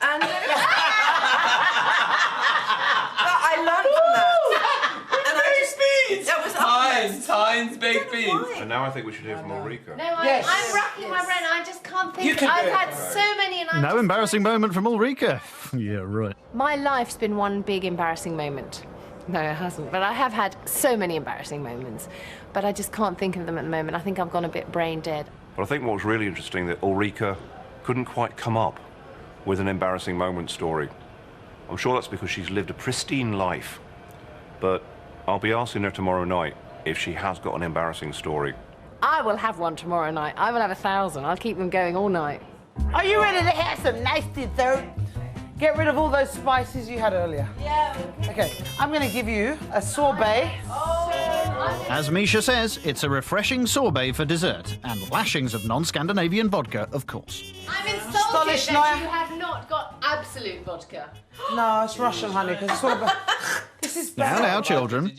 And but I learned from that. And I just. That was Heinz baked beans. And now I think we should hear from Ulrika. No, Yes. I'm racking my brain. I just can't think. You can I've do it. had so many, and I No embarrassing moment from Ulrika. Yeah, right. My life's been one big embarrassing moment. No, it hasn't. But I have had so many embarrassing moments. But I just can't think of them at the moment. I think I've gone a bit brain dead. But I think what was really interesting that Ulrika couldn't quite come up with an embarrassing moment story. I'm sure that's because she's lived a pristine life. But I'll be asking her tomorrow night if she has got an embarrassing story. I will have one tomorrow night. I will have 1,000. I'll keep them going all night. Are you ready to have some nice dessert? Get rid of all those spices you had earlier. Yeah. Okay, I'm going to give you a sorbet. As Misha says, it's a refreshing sorbet for dessert, and lashings of non-Scandinavian vodka, of course. I'm insulted that you have not got absolute vodka. No, it's Russian, honey, because it's all about... This is bad. Now, children.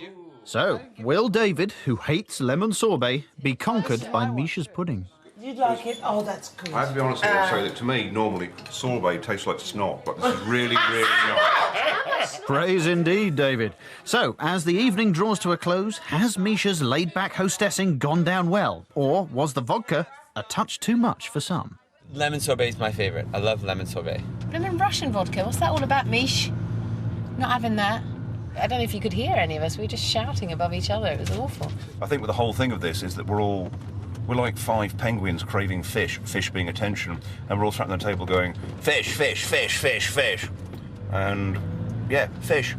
So, will David, who hates lemon sorbet, be conquered by Misha's pudding? You'd like it? Oh, that's good. I have to be honest with you and say that to me, normally, sorbet tastes like snot, but this is really, really nice. Praise indeed, David. So, as the evening draws to a close, has Misha's laid-back hostessing gone down well? Or was the vodka a touch too much for some? Lemon sorbet is my favourite. I love lemon sorbet. Lemon Russian vodka, what's that all about, Mish? Not having that. I don't know if you could hear any of us. We were just shouting above each other. It was awful. I think the whole thing of this is that we're like 5 penguins craving fish, fish being attention, and we're all sat at the table going, fish, fish, fish, fish, fish. And, yeah, fish.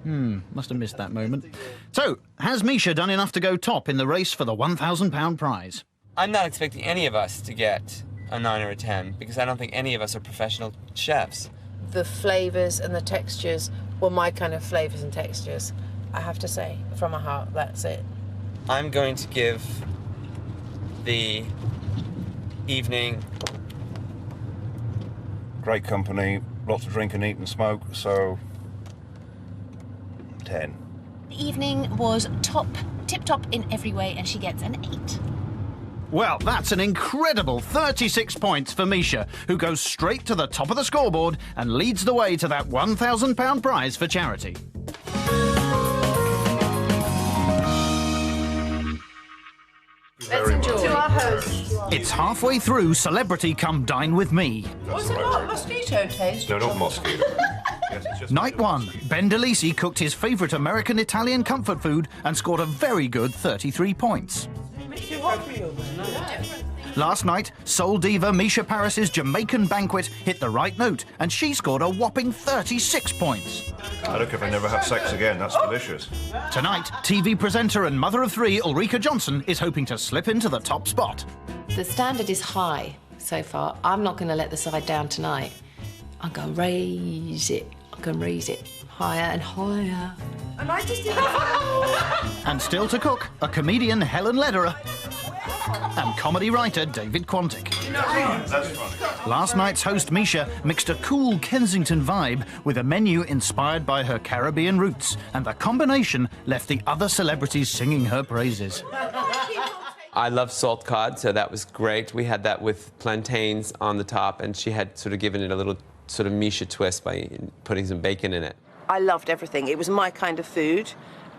Must have missed that moment. So, has Misha done enough to go top in the race for the £1,000 prize? I'm not expecting any of us to get a 9 or a 10 because I don't think any of us are professional chefs. The flavours and the textures were my kind of flavours and textures, I have to say, from my heart, that's it. I'm going to give the evening... Great company, lots of drink and eat and smoke, so 10. The evening was tip-top in every way, and she gets an 8. Well, that's an incredible 36 points for Misha, who goes straight to the top of the scoreboard and leads the way to that £1,000 prize for charity. Let's enjoy. To our host. It's halfway through Celebrity Come Dine With Me. Was it not mosquito taste? No, not mosquito. Yes, it's just Night 1, Ben DeLisi cooked his favourite American-Italian comfort food and scored a very good 33 points. Last night, soul diva Misha Paris's Jamaican banquet hit the right note, and she scored a whopping 36 points. I don't care if I never have sex again, that's delicious. Tonight, TV presenter and mother of 3 Ulrika Johnson is hoping to slip into the top spot. The standard is high so far. I'm not going to let the side down tonight. I'm going to raise it. I'm going to raise it higher and higher. And I just did And still to cook, a comedian, Helen Lederer, and comedy writer David Quantick. That's funny. Last night's host, Misha, mixed a cool Kensington vibe with a menu inspired by her Caribbean roots, and the combination left the other celebrities singing her praises. I love salt cod, so that was great. We had that with plantains on the top, and she had sort of given it a little sort of Misha twist by putting some bacon in it. I loved everything. It was my kind of food.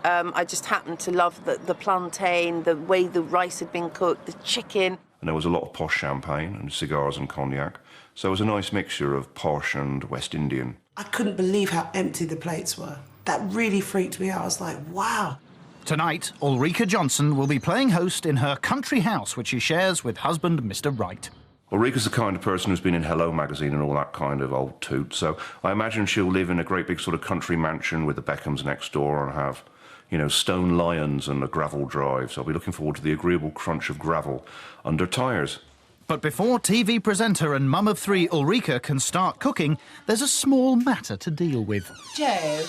I just happened to love the plantain, the way the rice had been cooked, the chicken. And there was a lot of posh champagne and cigars and cognac. So it was a nice mixture of posh and West Indian. I couldn't believe how empty the plates were. That really freaked me out. I was like, wow. Tonight, Ulrika Johnson will be playing host in her country house, which she shares with husband Mr. Wright. Ulrika's the kind of person who's been in Hello magazine and all that kind of old toot, so I imagine she'll live in a great big sort of country mansion with the Beckhams next door and have, you know, stone lions and a gravel drive. So I'll be looking forward to the agreeable crunch of gravel under tyres. But before TV presenter and mum of three Ulrika can start cooking, there's a small matter to deal with. Joe,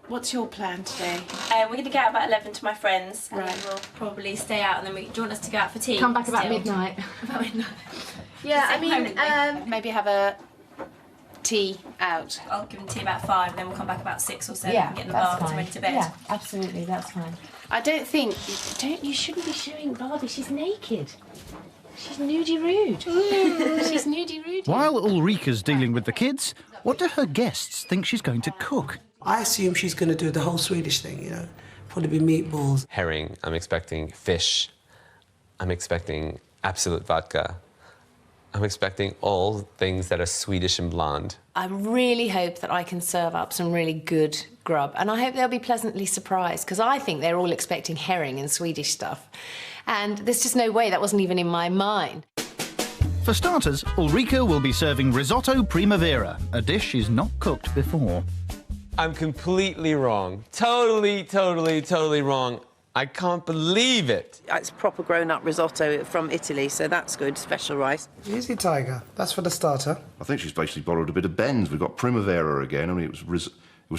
what's your plan today? We're going to go out about 11 to my friends, and Right. then we'll probably stay out, and then do you want us to go out for tea? Come back about still? midnight. About midnight. Yeah, I Same mean, home, maybe have a tea out. I'll give them tea about 5, then we'll come back about 6 or 7 and get in the bath and ready to bed. Yeah, absolutely, that's fine. I don't think you shouldn't be showing Barbie. She's naked. She's nudie rude. She's nudie rude. While Ulrika's dealing with the kids, what do her guests think she's going to cook? I assume she's going to do the whole Swedish thing, you know. Probably be meatballs. Herring, I'm expecting fish. I'm expecting absolute vodka. I'm expecting all things that are Swedish and blonde. I really hope that I can serve up some really good grub, and I hope they'll be pleasantly surprised, because I think they're all expecting herring and Swedish stuff. And there's just no way that wasn't even in my mind. For starters, Ulrika will be serving risotto primavera, a dish she's not cooked before. I'm completely wrong. Totally wrong. I can't believe it. It's proper grown-up risotto from Italy, so that's good, special rice. Easy, Tiger. That's for the starter. I think she's basically borrowed a bit of Ben's. We've got primavera again. I mean, it was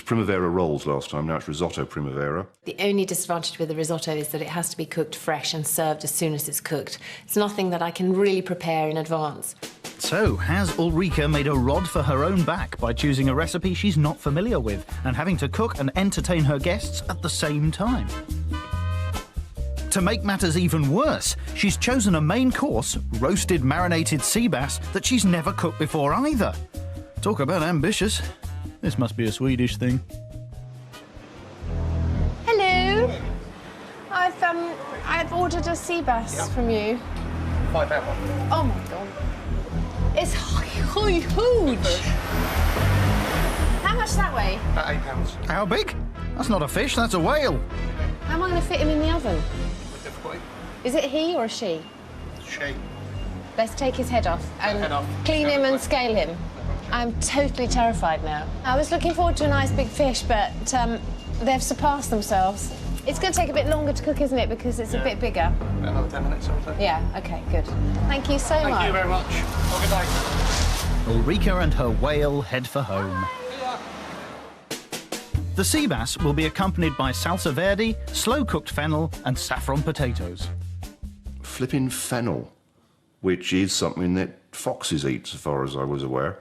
primavera rolls last time, now it's risotto primavera. The only disadvantage with the risotto is that it has to be cooked fresh and served as soon as it's cooked. It's nothing that I can really prepare in advance. So, has Ulrika made a rod for her own back by choosing a recipe she's not familiar with and having to cook and entertain her guests at the same time? To make matters even worse, she's chosen a main course, roasted marinated sea bass, that she's never cooked before either. Talk about ambitious. This must be a Swedish thing. Hello. I've ordered a sea bass from you. 5 hour. Oh my god. It's huge. How much that weigh? About £8. How big? That's not a fish, that's a whale. How am I going to fit him in the oven? Difficult. Is it he or a she? Shake. Let's take his head off and Head off. clean him and scale him. I'm totally terrified now. I was looking forward to a nice big fish, but they've surpassed themselves. It's going to take a bit longer to cook, isn't it, because it's a bit bigger? Another 10 minutes or so. Yeah, OK, good. Thank you so much. Thank you very much. Have a good night. Ulrika and her whale head for home. The sea bass will be accompanied by salsa verde, slow-cooked fennel and saffron potatoes. Flipping fennel, which is something that foxes eat, as far as I was aware.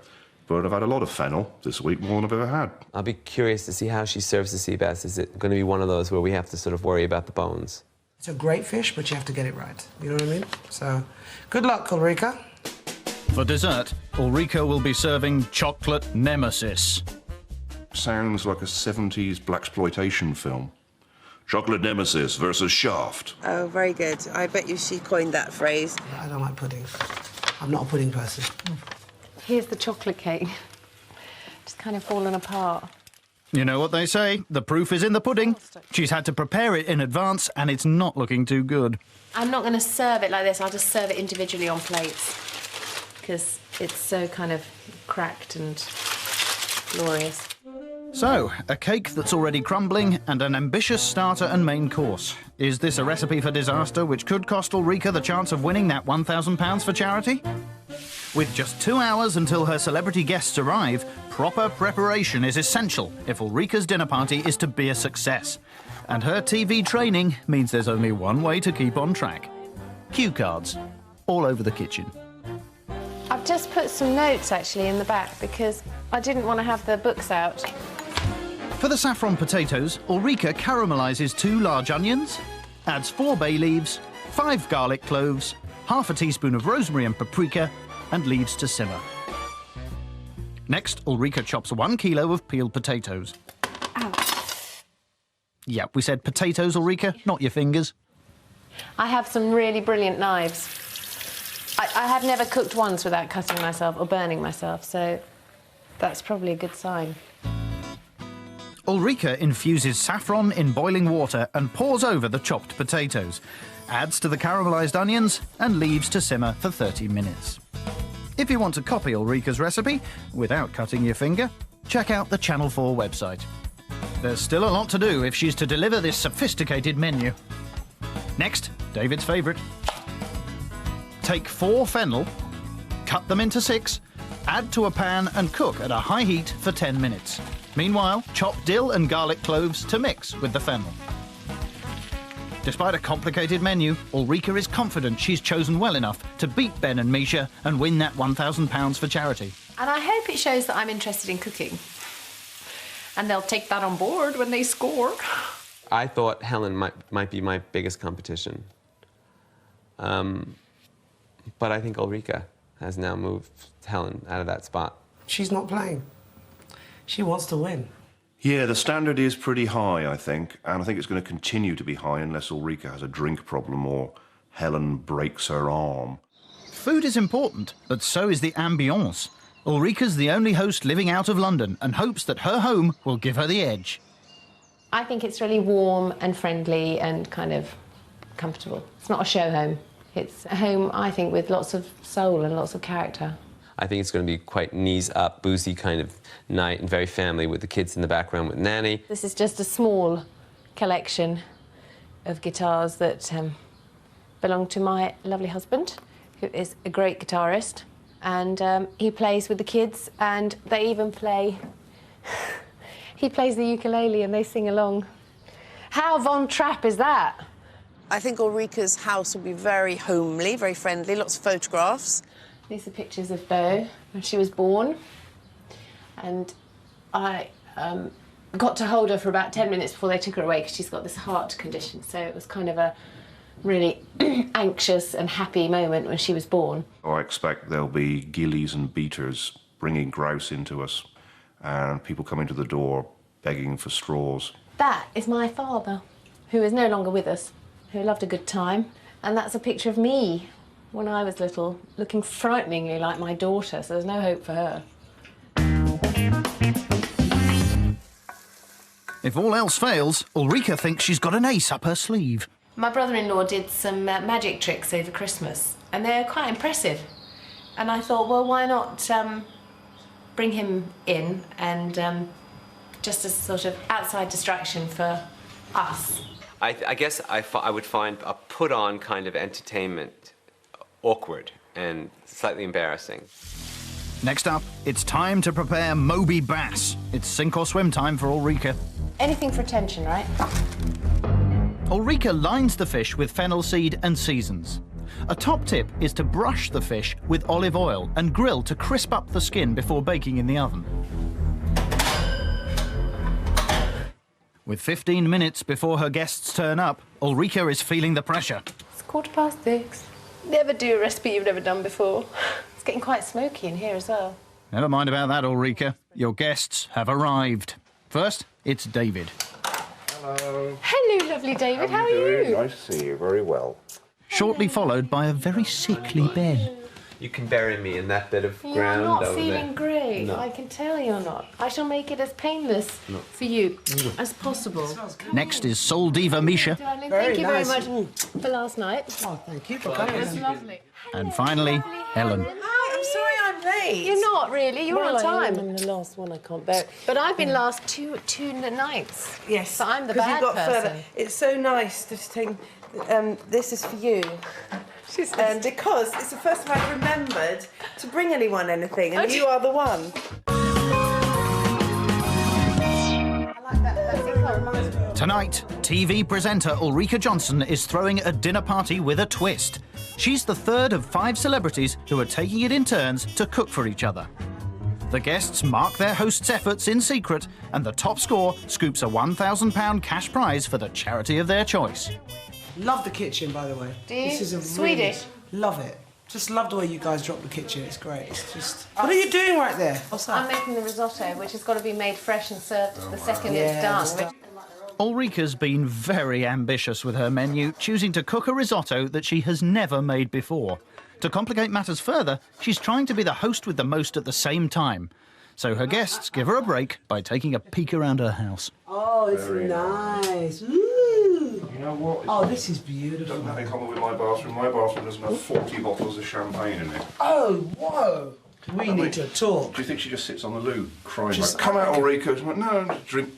But I've had a lot of fennel this week, more than I've ever had. I'll be curious to see how she serves the sea bass. Is it going to be one of those where we have to sort of worry about the bones? It's a great fish, but you have to get it right. You know what I mean? So, good luck, Ulrika. For dessert, Ulrika will be serving chocolate nemesis. Sounds like a 70s blaxploitation film. Chocolate Nemesis versus Shaft. Oh, very good. I bet you she coined that phrase. I don't like pudding. I'm not a pudding person. Here's the chocolate cake. Just kind of fallen apart. You know what they say, the proof is in the pudding. She's had to prepare it in advance and it's not looking too good. I'm not going to serve it like this. I'll just serve it individually on plates, because it's so kind of cracked and glorious. So, a cake that's already crumbling and an ambitious starter and main course. Is this a recipe for disaster which could cost Ulrika the chance of winning that £1,000 for charity? With just 2 hours until her celebrity guests arrive, proper preparation is essential if Ulrika's dinner party is to be a success. And her TV training means there's only one way to keep on track. Cue cards all over the kitchen. I've just put some notes, actually, in the back because I didn't want to have the books out. For the saffron potatoes, Ulrika caramelizes 2 large onions, adds 4 bay leaves, 5 garlic cloves, half a teaspoon of rosemary and paprika, and leaves to simmer. Next, Ulrika chops 1 kilo of peeled potatoes. Ow. Yeah, we said potatoes, Ulrika, not your fingers. I have some really brilliant knives. I have never cooked once without cutting myself or burning myself, so that's probably a good sign. Ulrika infuses saffron in boiling water and pours over the chopped potatoes, adds to the caramelized onions and leaves to simmer for 30 minutes. If you want to copy Ulrika's recipe without cutting your finger, check out the Channel 4 website. There's still a lot to do if she's to deliver this sophisticated menu. Next, David's favourite. Take 4 fennel, cut them into 6, add to a pan and cook at a high heat for 10 minutes. Meanwhile, chop dill and garlic cloves to mix with the fennel. Despite a complicated menu, Ulrika is confident she's chosen well enough to beat Ben and Misha and win that £1,000 for charity. And I hope it shows that I'm interested in cooking. And they'll take that on board when they score. I thought Helen might be my biggest competition. But I think Ulrika has now moved Helen out of that spot. She's not playing. She wants to win. Yeah, the standard is pretty high, I think, and I think it's going to continue to be high unless Ulrika has a drink problem or Helen breaks her arm. Food is important, but so is the ambience. Ulrika's the only host living out of London and hopes that her home will give her the edge. I think it's really warm and friendly and kind of comfortable. It's not a show home. It's a home, I think, with lots of soul and lots of character. I think it's going to be quite knees-up, boozy kind of night and very family with the kids in the background with Nanny. This is just a small collection of guitars that belong to my lovely husband, who is a great guitarist. And he plays with the kids, and they even play... He plays the ukulele and they sing along. How Von Trapp is that? I think Ulrika's house will be very homely, very friendly, lots of photographs. These are pictures of Bo when she was born. And I got to hold her for about 10 minutes before they took her away because she's got this heart condition. So it was kind of a really anxious and happy moment when she was born. I expect there'll be ghillies and beaters bringing grouse into us and people coming to the door begging for straws. That is my father, who is no longer with us, who loved a good time. And that's a picture of me when I was little, looking frighteningly like my daughter, so there's no hope for her. If all else fails, Ulrika thinks she's got an ace up her sleeve. My brother-in-law did some magic tricks over Christmas, and they're quite impressive. And I thought, well, why not bring him in and just as sort of outside distraction for us. I guess I would find a put-on kind of entertainment awkward and slightly embarrassing. Next up, it's time to prepare Moby Bass. It's sink or swim time for Ulrika. Anything for attention, right? Ulrika lines the fish with fennel seed and seasons. A top tip is to brush the fish with olive oil and grill to crisp up the skin before baking in the oven. With 15 minutes before her guests turn up, Ulrika is feeling the pressure. It's 6:15. Never do a recipe you've never done before. It's getting quite smoky in here as well. Never mind about that, Ulrika. Your guests have arrived. First, it's David. Hello. Hello, lovely David. How are you? Nice to see you. Very well. Shortly followed by a very sickly Ben. You can bury me in that bit of You're ground not over feeling there. great. No. I can tell you're not. I shall make it as painless for you as possible. Next is Soul Diva Misha. Darling, Very thank you nice. very much for last night. Oh, thank you for It coming. was lovely. And finally, Helen. Oh, I'm sorry I'm late. You're not really. You're on time. I'm the last one. I can't bear it. But I've been last two nights. Yes. So I'm the 'cause bad you got person. further. It's so nice to take. This is for you. because it's the first time I've remembered to bring anyone anything, and you are the one. Tonight, TV presenter Ulrika Jonsson is throwing a dinner party with a twist. She's the third of 5 celebrities who are taking it in turns to cook for each other. The guests mark their host's efforts in secret, and the top score scoops a £1,000 cash prize for the charity of their choice. Love the kitchen, by the way. Do you? This is a Swedish? Really, love it. Just love the way you guys drop the kitchen. It's great. It's just. What are you doing right there? What's that? I'm making the risotto, which has got to be made fresh and served the second it's done. Ulrika's been very ambitious with her menu, choosing to cook a risotto that she has never made before. To complicate matters further, she's trying to be the host with the most at the same time. So her guests give her a break by taking a peek around her house. Oh, it's nice. Ooh. You know what? Oh, this is beautiful. Doesn't have in common with my bathroom. My bathroom doesn't have 40 bottles of champagne in it. Oh, whoa. We need to talk. Do you think she just sits on the loo crying like, come out, Ulrika? She's like, no, just drink.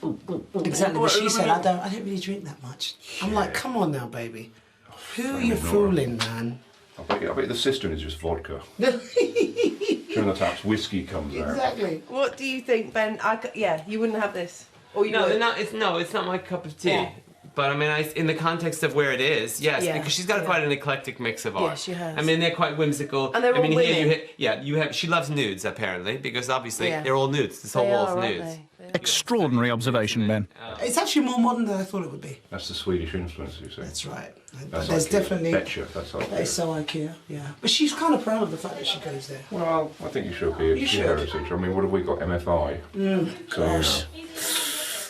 Exactly, but she said, I don't really drink that much. I'm like, come on now, baby. Who are you fooling, man? I bet the cistern is just vodka. Turn the taps, whiskey comes out. Exactly. What do you think, Ben? Yeah, you wouldn't have this. Or you would? It's not my cup of tea. Yeah. But I mean, in the context of where it is, yes, because she's got quite an eclectic mix of art. Yeah, she has. I mean, they're quite whimsical. And they're all women. She loves nudes apparently, because obviously they're all nudes. This whole wall's nudes. Extraordinary observation, Ben. It's actually more modern than I thought it would be. That's the Swedish influence, you see. That's right. That's there's IKEA. definitely. Betcha, that's IKEA. That is so IKEA, yeah. But she's kind of proud of the fact that she goes there. Well, I think you should be. It's your heritage. I mean, what have we got? MFI. Gosh.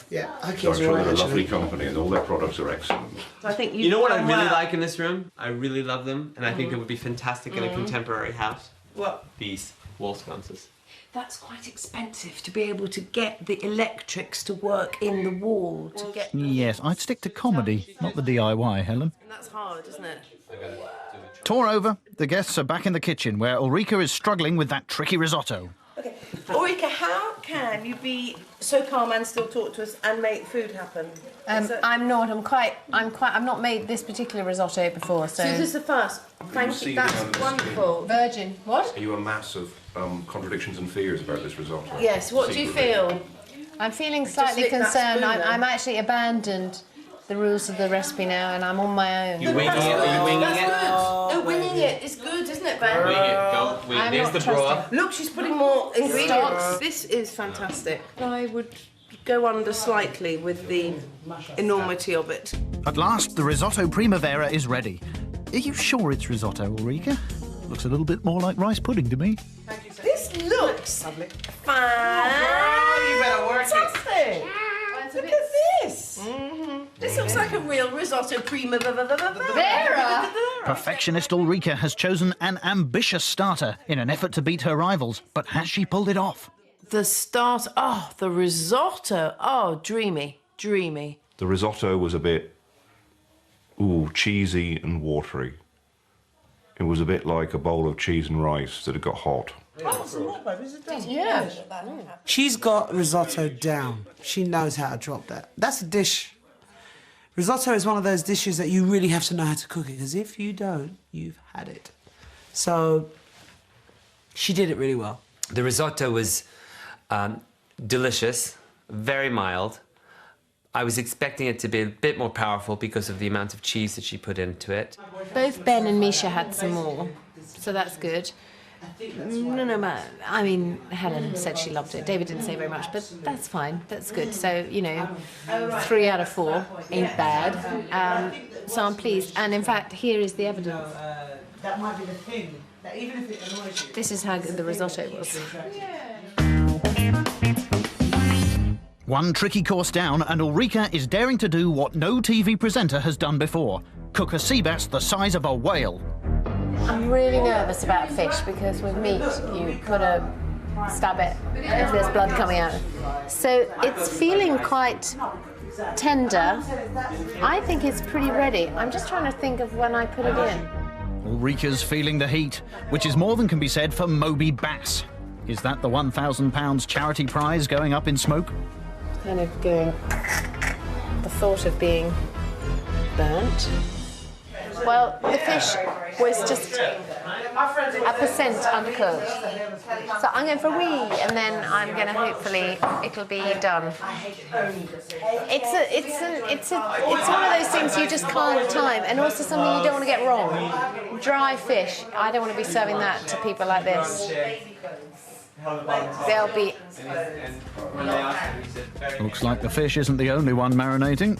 Yeah, IKEA's right, a lovely company, and all their products are excellent. I think you know what I really like in this room? I really love them, and I think it would be fantastic in a contemporary house. What? These wall sconces. That's quite expensive to be able to get the electrics to work in the wall. Yes, I'd stick to comedy, not the DIY, Helen. And that's hard, isn't it? Tour over. The guests are back in the kitchen, where Ulrika is struggling with that tricky risotto. Okay, Ulrika, how can you be so calm and still talk to us and make food happen? I'm not. I've not made this particular risotto before, so. So this is the first. Thank you. That's wonderful. Virgin. What? Are you a mass of contradictions and fears about this risotto? Yes. What do you feel? I'm feeling slightly concerned. I'm actually abandoned the rules of the recipe now, and I'm on my own. You winging it? Are you winging That's it? good. No, winging it is good, isn't it, Ben? Wing it. Go. Wing. There's the broth. Look, she's putting more ingredients. This is fantastic. I would go under slightly with the enormity of it. At last, the risotto primavera is ready. Are you sure it's risotto, Ulrika? Looks a little bit more like rice pudding to me. This looks fantastic. You better work it. Look at this. This looks like a real risotto primavera. Perfectionist Ulrika has chosen an ambitious starter in an effort to beat her rivals, but has she pulled it off? The start. Oh, the risotto. Oh, dreamy, dreamy. The risotto was a bit, cheesy and watery. It was a bit like a bowl of cheese and rice that had got hot. Yeah. She's got risotto down. She knows how to drop that. That's a dish. Risotto is one of those dishes that you really have to know how to cook it, because if you don't, you've had it. So she did it really well. The risotto was delicious, very mild. I was expecting it to be a bit more powerful because of the amount of cheese that she put into it. Both Ben and Misha had some more, so that's good. No, I mean, Helen said she loved it. David didn't say very much, but that's fine. That's good. So, 3 out of 4 ain't bad. So I'm pleased. And in fact, here is the evidence. That might be the thing. That even if it annoys you. This is how good the risotto was. One tricky course down, and Ulrika is daring to do what no TV presenter has done before: cook a sea bass the size of a whale. I'm really nervous about fish because with meat you've got to stab it if there's blood coming out. So it's feeling quite tender. I think it's pretty ready. I'm just trying to think of when I put it in. Ulrika's feeling the heat, which is more than can be said for Moby Bass. Is that the £1,000 charity prize going up in smoke? Kind of going, the thought of being burnt. Well, the fish was just a percent uncooked. So I'm going for a wee, and then I'm going to hopefully it'll be done. It's one of those things you just can't time, and also something you don't want to get wrong. Dry fish. I don't want to be serving that to people like this. They'll be. Looks like the fish isn't the only one marinating.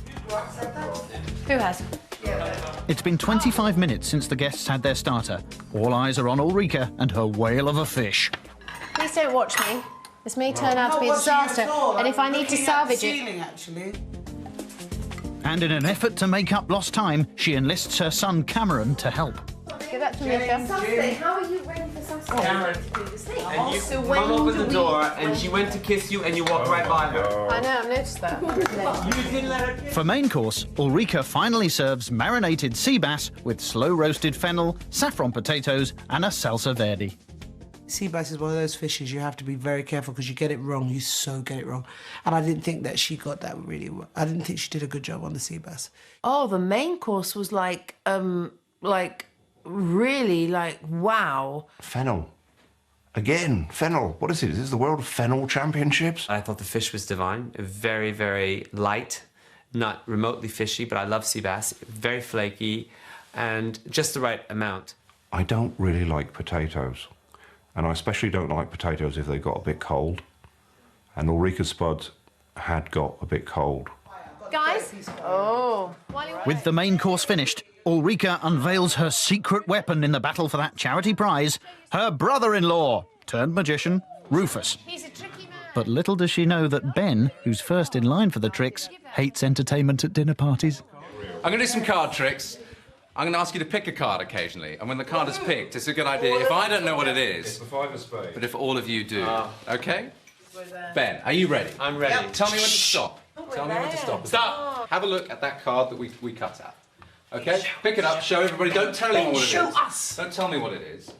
Who has? It's been 25 minutes since the guests had their starter. All eyes are on Ulrika and her whale of a fish. Please don't watch me. This may turn out to be a disaster, and if I need to salvage it. And in an effort to make up lost time, she enlists her son Cameron to help. Give that to Mika. Saturday, how are you ready for Saturday? Cameron. And you So when come open do the door and she went to kiss you and you walked right by her. I know, I've noticed that. You didn't let her kiss. For main course, Ulrika finally serves marinated sea bass with slow-roasted fennel, saffron potatoes and a salsa verde. Sea bass is one of those fishes you have to be very careful because you get it wrong, you so get it wrong. And I didn't think that she got that really well. I didn't think she did a good job on the sea bass. Oh, the main course was like really like wow. Fennel. Again, fennel. What is it? Is this the World Fennel Championships? I thought the fish was divine. Very, very light, not remotely fishy, but I love sea bass. Very flaky and just the right amount. I don't really like potatoes. And I especially don't like potatoes if they got a bit cold. And Ulrika's spuds had got a bit cold. Guys? Oh. With the main course finished, Ulrika unveils her secret weapon in the battle for that charity prize, her brother-in-law, turned magician, Rufus. He's a tricky man. But little does she know that Ben, who's first in line for the tricks, hates entertainment at dinner parties. I'm going to do some card tricks. I'm going to ask you to pick a card occasionally, and when the card is picked, it's a good idea. If I don't know what it is, but if all of you do, okay? Ben, are you ready? I'm ready. Yep. Tell me when to stop. Tell me when to stop. Stop! Have a look at that card that we cut out. Okay? Pick it up, show everybody. Don't tell him what it is. Show us. Don't tell me what it is.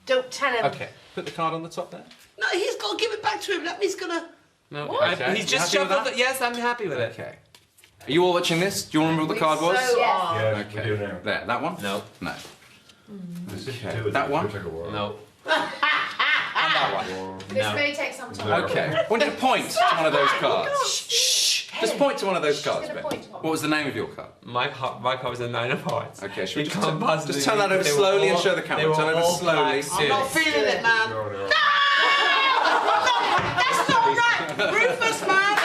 Don't tell him. Okay. Put the card on the top there. No, he's got to give it back to him. That means he's gonna. No, Okay. he's just You happy with shuffled that? it. Yes, I'm happy with it. Okay. Are you all watching this? Do you remember what the card was? Yeah, Okay. There, that one? No. No. Okay. That one? No. And that one? This may take some time. Okay. I want you to point to one of those cards. Shh. Just point to one of those cards, Ben. What was the name of your card? My card was a 9 of hearts. Okay, should we It just, can't possibly just turn that be- over they were slowly and all- show the they camera. were Turn over all slowly. black I'm not feeling it, man. That's not right. Rufus, man.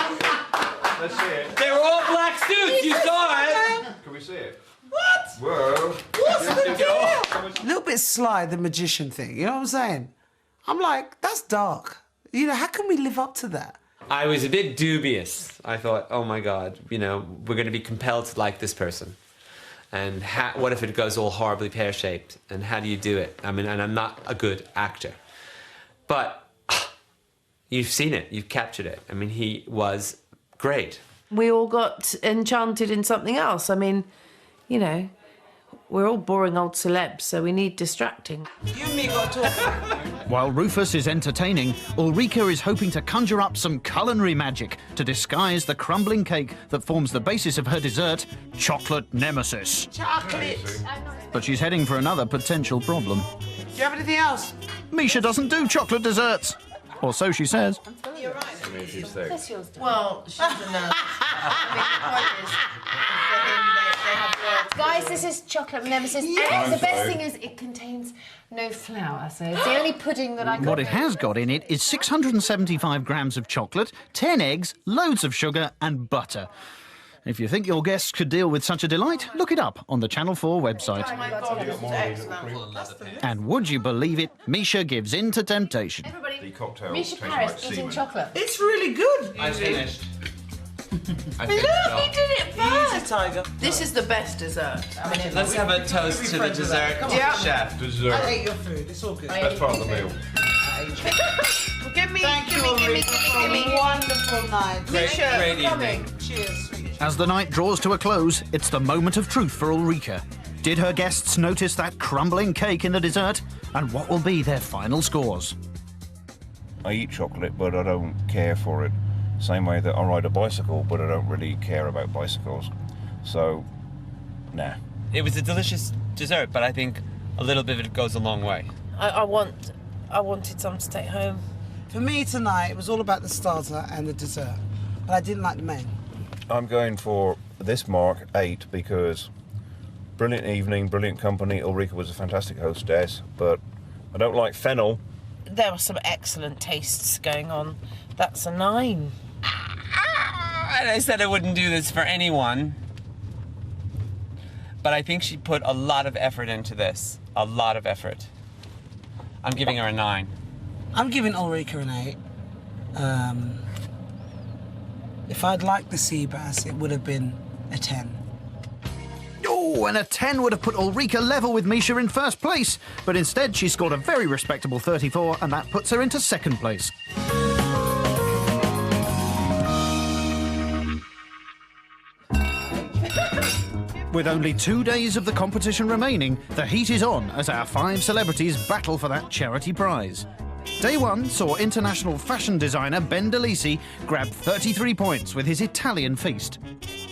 Let's see it. They were all black suits. You saw it. Can we see it? What? Whoa. What's the deal? A little bit sly, the magician thing, you know what I'm saying? I'm like, that's dark. You know, how can we live up to that? I was a bit dubious. I thought, oh my God, you know, we're going to be compelled to like this person. And what if it goes all horribly pear-shaped? And how do you do it? I mean, and I'm not a good actor. But you've seen it. You've captured it. I mean, he was great. We all got enchanted in something else. I mean, you know, we're all boring old celebs, so we need distracting. You and me got to talk. While Rufus is entertaining, Ulrika is hoping to conjure up some culinary magic to disguise the crumbling cake that forms the basis of her dessert, chocolate nemesis. Chocolate. But she's heading for another potential problem. Do you have anything else? Misha doesn't do chocolate desserts. Or so she says. You're right. That's yours. Well, she's a nurse. Guys, this is chocolate nemesis. And the best thing is it contains no flour, so it's the only pudding that I got. What it has got in it is 675 grams of chocolate, 10 eggs, loads of sugar and butter. If you think your guests could deal with such a delight, look it up on the Channel 4 website. Oh my God, this is excellent. And would you believe it, Misha gives in to temptation. Everybody, The cocktail Misha tastes Paris like eating semen. chocolate. It's really good. I finished. I Look, think so. he did it first. Easy, Tiger. This is the best dessert. Let's have a toast to the dessert Yeah. chef. Dessert. I ate your food. It's all good. Best part of the meal. Give me, Thank give you, me, give me, Ulrika, give for me, give me. a wonderful night. Great evening. Cheers, sweetie. As the night draws to a close, it's the moment of truth for Ulrika. Did her guests notice that crumbling cake in the dessert? And what will be their final scores? I eat chocolate, but I don't care for it. Same way that I ride a bicycle, but I don't really care about bicycles. So, nah. It was a delicious dessert, but I think a little bit of it goes a long way. I wanted some to take home. For me tonight, it was all about the starter and the dessert, but I didn't like the main. I'm going for this mark, 8, because brilliant evening, brilliant company. Ulrika was a fantastic hostess, but I don't like fennel. There were some excellent tastes going on. That's a 9. And I said I wouldn't do this for anyone, but I think she put a lot of effort into this. A lot of effort. I'm giving her a 9. I'm giving Ulrika an 8. If I'd liked the sea bass, it would have been a 10. Oh, and a 10 would have put Ulrika level with Misha in first place, but instead she scored a very respectable 34, and that puts her into second place. With only 2 days of the competition remaining, the heat is on as our 5 celebrities battle for that charity prize. Day 1 saw international fashion designer Ben DeLisi grab 33 points with his Italian feast.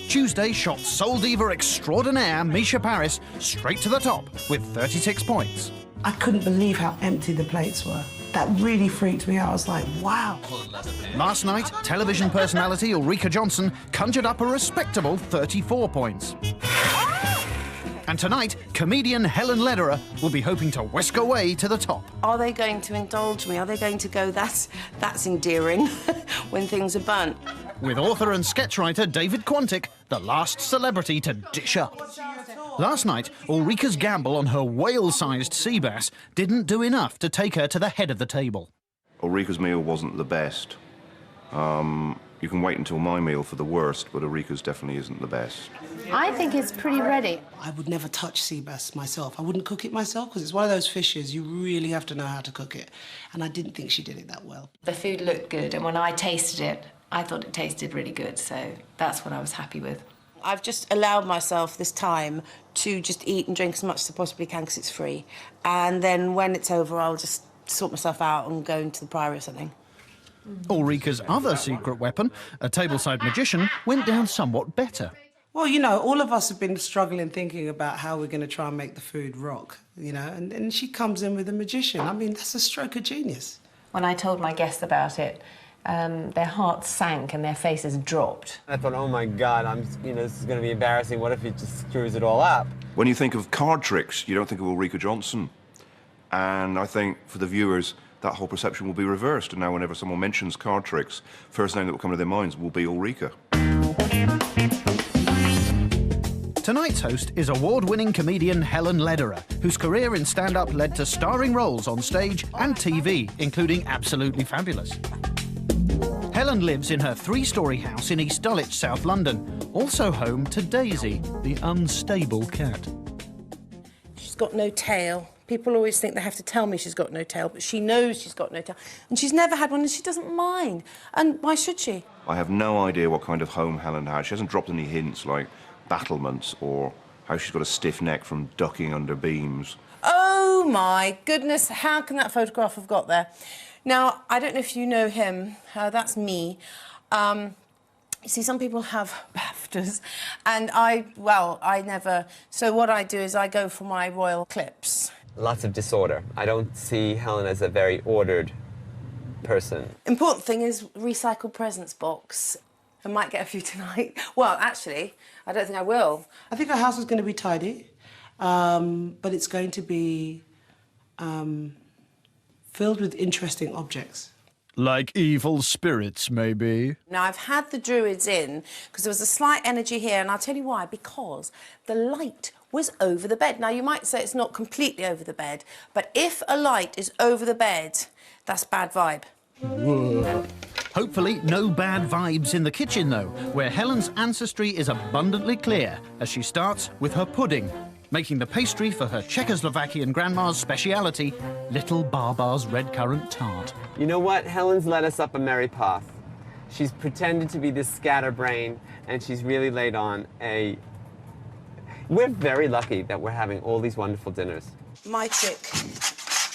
Tuesday shot soul diva extraordinaire Misha Paris straight to the top with 36 points. I couldn't believe how empty the plates were. That really freaked me out. I was like, wow. Last night, television personality Ulrika Johnson conjured up a respectable 34 points. And tonight, comedian Helen Lederer will be hoping to whisk away to the top. Are they going to indulge me? Are they going to go, that's endearing, when things are burnt? With author and sketchwriter David Quantick, the last celebrity to dish up. Last night, Ulrika's gamble on her whale-sized sea bass didn't do enough to take her to the head of the table. Ulrika's meal wasn't the best. You can wait until my meal for the worst, but Ulrika's definitely isn't the best. I think it's pretty ready. I would never touch sea bass myself. I wouldn't cook it myself because it's one of those fishes you really have to know how to cook it. And I didn't think she did it that well. The food looked good, and when I tasted it, I thought it tasted really good, so that's what I was happy with. I've just allowed myself this time to just eat and drink as much as I possibly can because it's free. And then when it's over, I'll just sort myself out and go into the Priory or something. Ulrika's other secret weapon, a tableside magician, went down somewhat better. Well, you know, all of us have been struggling thinking about how we're going to try and make the food rock, you know, and she comes in with a magician. I mean, that's a stroke of genius. When I told my guests about it, their hearts sank and their faces dropped. I thought, oh my God, this is going to be embarrassing. What if he just screws it all up? When you think of card tricks, you don't think of Ulrika Johnson. And I think for the viewers, that whole perception will be reversed. And now whenever someone mentions card tricks, first name that will come to their minds will be Ulrika. Tonight's host is award-winning comedian Helen Lederer, whose career in stand-up led to starring roles on stage and TV, including Absolutely Fabulous. Helen lives in her 3-storey house in East Dulwich, South London, also home to Daisy, the unstable cat. She's got no tail. People always think they have to tell me she's got no tail, but she knows she's got no tail. And she's never had one, and she doesn't mind. And why should she? I have no idea what kind of home Helen has. She hasn't dropped any hints like battlements or how she's got a stiff neck from ducking under beams. Oh, my goodness. How can that photograph have got there? Now, I don't know if you know him. That's me. You see, some people have BAFTAs, and I never. So what I do is I go for my royal clips. Lots of disorder. I don't see Helen as a very ordered person. Important thing is recycled presents box. I might get a few tonight. Well, actually, I don't think I will. I think our house is going to be tidy, but it's going to be filled with interesting objects. Like evil spirits, maybe. Now, I've had the druids in because there was a slight energy here, and I'll tell you why. Because the light was over the bed. Now, you might say it's not completely over the bed, but if a light is over the bed, that's bad vibe. Whoa. Hopefully, no bad vibes in the kitchen, though, where Helen's ancestry is abundantly clear as she starts with her pudding, making the pastry for her Czechoslovakian grandma's speciality, Little Barbar's red currant tart. You know what? Helen's led us up a merry path. She's pretended to be this scatterbrain, and she's really laid on a... We're very lucky that we're having all these wonderful dinners. My trick,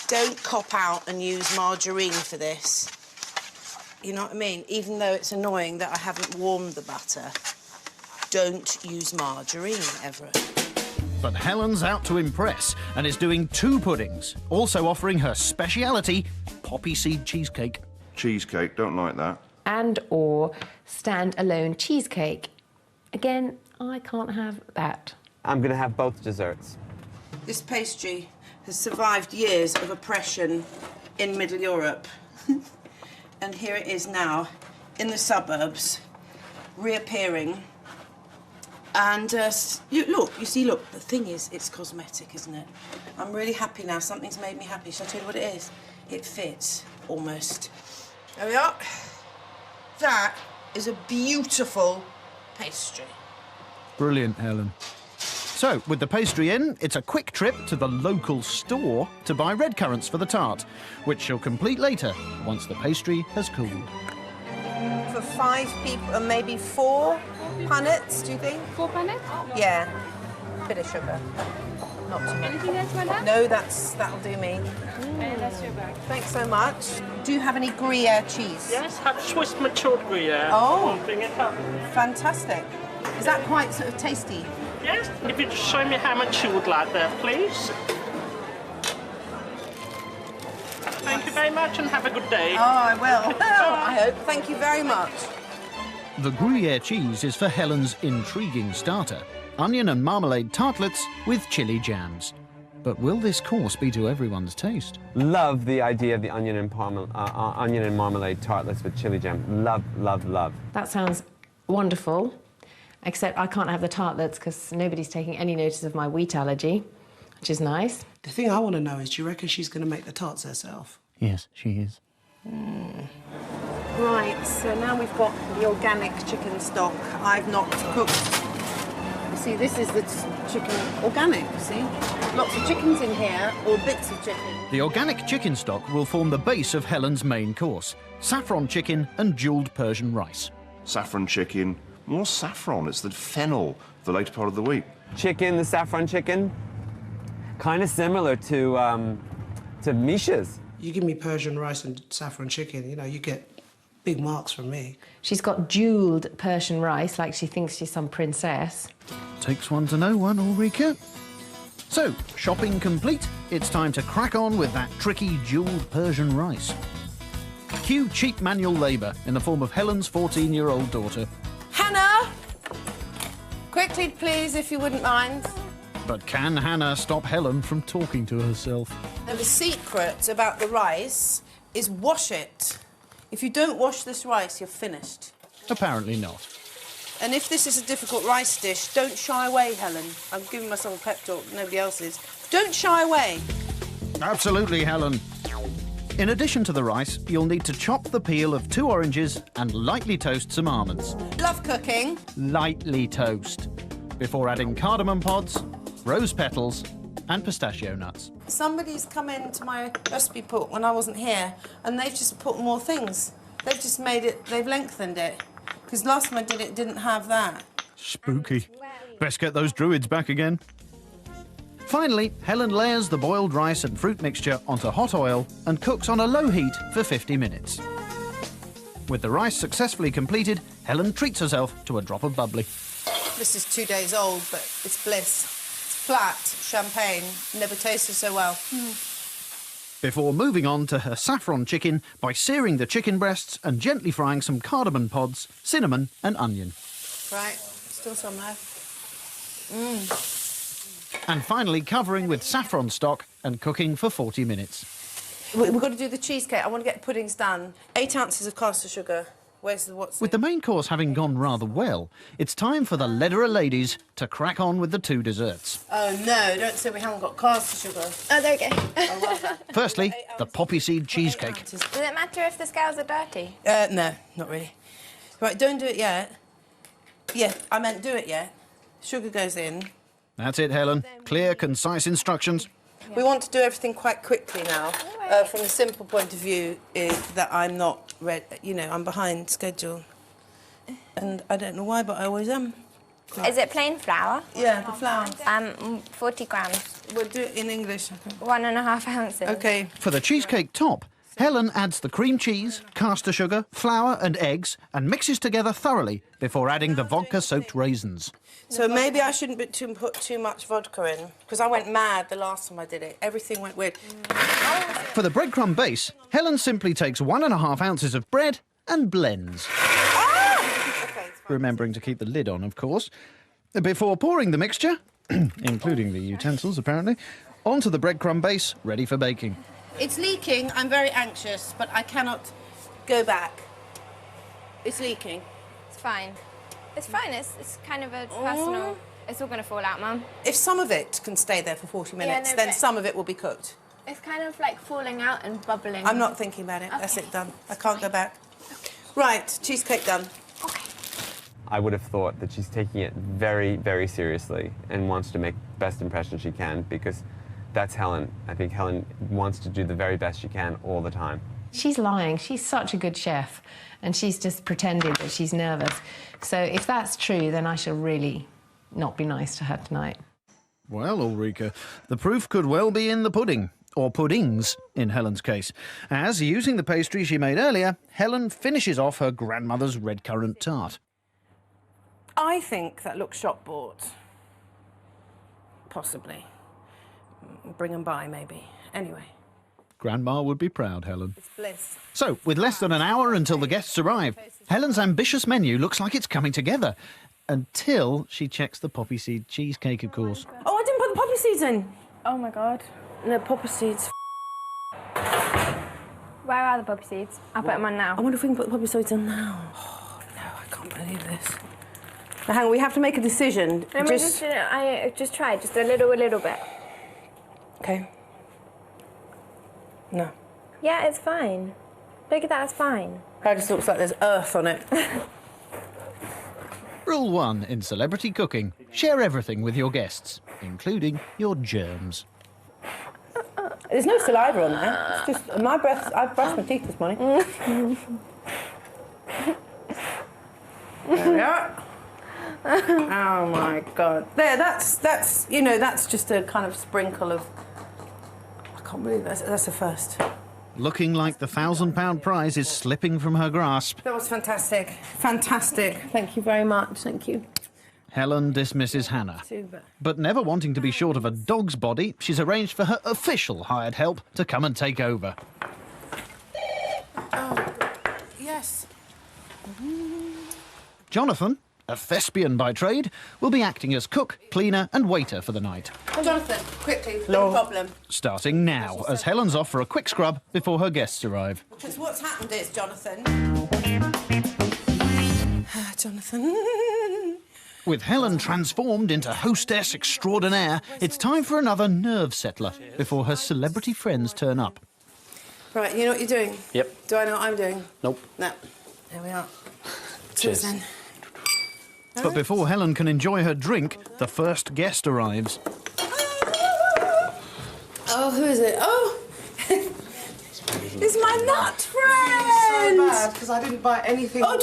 don't cop out and use margarine for this. You know what I mean? Even though it's annoying that I haven't warmed the butter, don't use margarine ever. But Helen's out to impress and is doing 2 puddings, also offering her speciality, poppy seed cheesecake. Cheesecake, don't like that. And or stand-alone cheesecake. Again, I can't have that. I'm going to have both desserts. This pastry has survived years of oppression in Middle Europe. And here it is now, in the suburbs, reappearing. And look, the thing is, it's cosmetic, isn't it? I'm really happy now. Something's made me happy. Shall I tell you what it is? It fits, almost. There we are. That is a beautiful pastry. Brilliant, Helen. So, with the pastry in, it's a quick trip to the local store to buy red currants for the tart, which she'll complete later, once the pastry has cooled. For 5 people, and maybe 4 punnets, do you think? 4 punnets? Yeah. Bit of sugar. Not too much. Anything else, madam? No, that'll do me. And that's your bag. Thanks so much. Do you have any Gruyere cheese? Yes, have Swiss matured Gruyere. Oh. I'll bring it up. Fantastic. Is that quite sort of tasty? Yes, if you just show me how much you would like there, please. Thank you very much and have a good day. Oh, I will. I hope. Thank you very much. The Gruyere cheese is for Helen's intriguing starter, onion and marmalade tartlets with chili jams. But will this course be to everyone's taste? Love the idea of the onion and marmalade tartlets with chili jam. Love, love, love. That sounds wonderful, except I can't have the tartlets because nobody's taking any notice of my wheat allergy, which is nice. The thing I want to know is, do you reckon she's going to make the tarts herself? Yes, she is. Right, so now we've got the organic chicken stock. I've not cooked. You see, this is the chicken organic, see? Lots of chickens in here, or bits of chicken. The organic chicken stock will form the base of Helen's main course, saffron chicken and jewelled Persian rice. Saffron chicken. More saffron. It's the fennel the later part of the week. Chicken, the saffron chicken, kind of similar to Misha's. You give me Persian rice and saffron chicken, you know, you get big marks from me. She's got jewelled Persian rice, like she thinks she's some princess. Takes one to know one, Ulrika. So, shopping complete, it's time to crack on with that tricky jewelled Persian rice. Cue cheap manual labour in the form of Helen's 14-year-old daughter. Hannah! Quickly, please, if you wouldn't mind. But can Hannah stop Helen from talking to herself? Now, the secret about the rice is wash it. If you don't wash this rice, you're finished. Apparently not. And if this is a difficult rice dish, don't shy away, Helen. I'm giving myself a pep talk, nobody else is. Don't shy away. Absolutely, Helen. In addition to the rice, you'll need to chop the peel of 2 oranges and lightly toast some almonds. Love cooking. Lightly toast. Before adding cardamom pods, rose petals and pistachio nuts. Somebody's come into my recipe book when I wasn't here, and they've just put more things. They've just made it, they've lengthened it. Because last time I did it, didn't have that. Spooky. Best get those druids back again. Finally, Helen layers the boiled rice and fruit mixture onto hot oil and cooks on a low heat for 50 minutes. With the rice successfully completed, Helen treats herself to a drop of bubbly. This is 2 days old, but it's bliss. It's flat champagne. Never tasted so well. Before moving on to her saffron chicken by searing the chicken breasts and gently frying some cardamom pods, cinnamon and onion. Right, still some left. And finally covering with saffron stock and cooking for 40 minutes. We've got to do the cheesecake. I want to get puddings done. 8 ounces of caster sugar. Where's the what's With the main course having gone rather well, it's time for the Lederer ladies to crack on with the 2 desserts. Oh, no, don't say we haven't got caster sugar. Oh, there we go. I love that. Firstly, the poppy seed cheesecake. Does it matter if the scales are dirty? No, not really. Right, don't do it yet. Yeah, I meant do it yet. Sugar goes in. That's it, Helen. Clear, concise instructions. We want to do everything quite quickly now. From the simple point of view, is that I'm not ready, you know, I'm behind schedule. And I don't know why, but I always am. Is it plain flour? Yeah, the flour. 40 grams. We'll do it in English. 1.5 ounces. OK. For the cheesecake top, Helen adds the cream cheese, caster sugar, flour and eggs and mixes together thoroughly before adding the vodka-soaked raisins. So maybe I shouldn't put too much vodka in, because I went mad the last time I did it. Everything went weird. For the breadcrumb base, Helen simply takes 1.5 ounces of bread and blends. Remembering to keep the lid on, of course. Before pouring the mixture, including the utensils apparently, onto the breadcrumb base, ready for baking. It's leaking. I'm very anxious, but I cannot go back. It's leaking. It's fine. It's fine. It's kind of a personal... It's all going to fall out, Mum. If some of it can stay there for 40 minutes, then some of it will be cooked. It's kind of like falling out and bubbling. I'm not thinking about it. Okay. That's it, done. I can't go back. Okay. Right, cheesecake done. Okay. I would have thought that she's taking it very, very seriously and wants to make the best impression she can, because that's Helen. I think Helen wants to do the very best she can all the time. She's lying. She's such a good chef, and she's just pretending that she's nervous. So if that's true, then I shall really not be nice to her tonight. Well, Ulrika, the proof could well be in the pudding, or puddings in Helen's case, as, using the pastry she made earlier, Helen finishes off her grandmother's red currant tart. I think that looks shop bought. Possibly. Bring them by, maybe. Anyway. Grandma would be proud, Helen. It's bliss. So, with less than an hour until the guests arrive, Helen's ambitious menu looks like it's coming together. Until she checks the poppy seed cheesecake, of course. Oh, I didn't put the poppy seeds in. Oh, my God. No, poppy seeds. Where are the poppy seeds? I'll put them on now. I wonder if we can put the poppy seeds on now. Oh, no, I can't believe this. Now, hang on, we have to make a decision. I just tried, just a little bit. Okay. No. Yeah, it's fine. Look at that, it's fine. That just looks like there's earth on it. Rule 1 in celebrity cooking: share everything with your guests, including your germs. There's no saliva on there. It's just my breath. I've brushed my teeth this morning. There we are. Oh my God. There, that's you know, that's just a kind of sprinkle of... I can't believe that's a first. Looking like the £1,000 prize is slipping from her grasp. That was fantastic. Fantastic. Thank you very much. Thank you. Helen dismisses Hannah. Super. But never wanting to be short of a dog's body, she's arranged for her official hired help to come and take over. Oh, yes. Jonathan, a thespian by trade, will be acting as cook, cleaner and waiter for the night. Oh, Jonathan, quickly, no problem. Starting now, as Helen's off for a quick scrub before her guests arrive. Because what's happened is, Jonathan... Jonathan... With Helen transformed into hostess extraordinaire, it's time for another nerve settler before her celebrity friends turn up. Right, you know what you're doing? Yep. Do I know what I'm doing? Nope. No. There we are. Cheers. Then. But before Helen can enjoy her drink, the first guest arrives. Oh, who is it? Oh! It's my nut friend! So bad, because I didn't buy anything. Oh,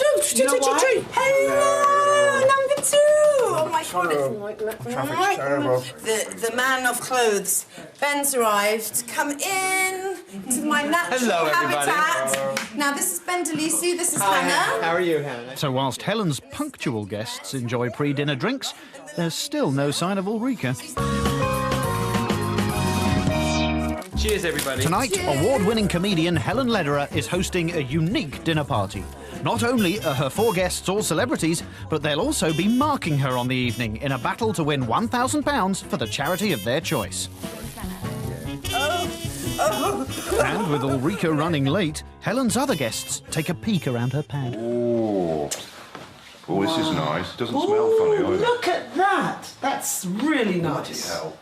hello, number 2! Oh, my God, Traffic's terrible. The man of clothes. Ben's arrived. Come in to my natural habitat. Now, this is Ben DeLisi, this is Hannah. How are you, Hannah? So whilst Helen's punctual guests enjoy pre-dinner drinks, there's still no sign of Ulrika. Cheers, everybody. Tonight, award-winning comedian Helen Lederer is hosting a unique dinner party. Not only are her 4 guests all celebrities, but they'll also be marking her on the evening in a battle to win £1,000 for the charity of their choice. And with Ulrika running late, Helen's other guests take a peek around her pad. Oh, this is nice. Doesn't smell funny either. Look at that. That's really nice. Bloody hell.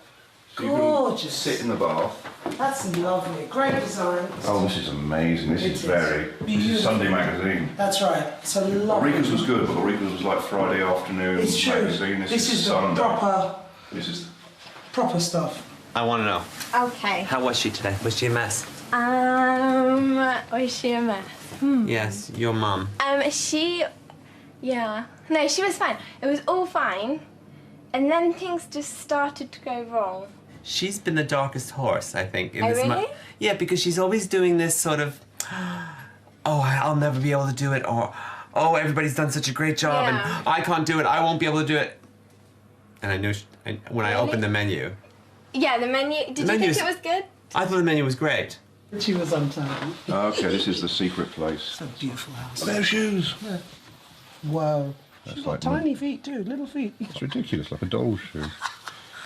So Gorgeous. you can sit in the bath. That's lovely. Great design. Oh, this is amazing. This is very... This is Sunday Magazine. That's right. It's a lovely... Ulrika's was good, but Ulrika's was like Friday afternoon It's true. magazine. This is the Sunday. proper stuff. I want to know. Okay. How was she today? Was she a mess? Was she a mess? Yes, your mum. Yeah. No, she was fine. It was all fine. And then things just started to go wrong. She's been the darkest horse, I think. In Oh, this really? Yeah, because she's always doing this sort of, oh, I'll never be able to do it, or, oh, everybody's done such a great job, Yeah. and I can't do it, I won't be able to do it. And I knew when I opened the menu, Yeah, the menu. Did you think it was good? I thought the menu was great. She was on time. Okay, this is the secret place. It's a beautiful house. Look at those shoes. Yeah. Whoa. That's She's got like tiny feet too, little feet. It's ridiculous, like a doll's shoe.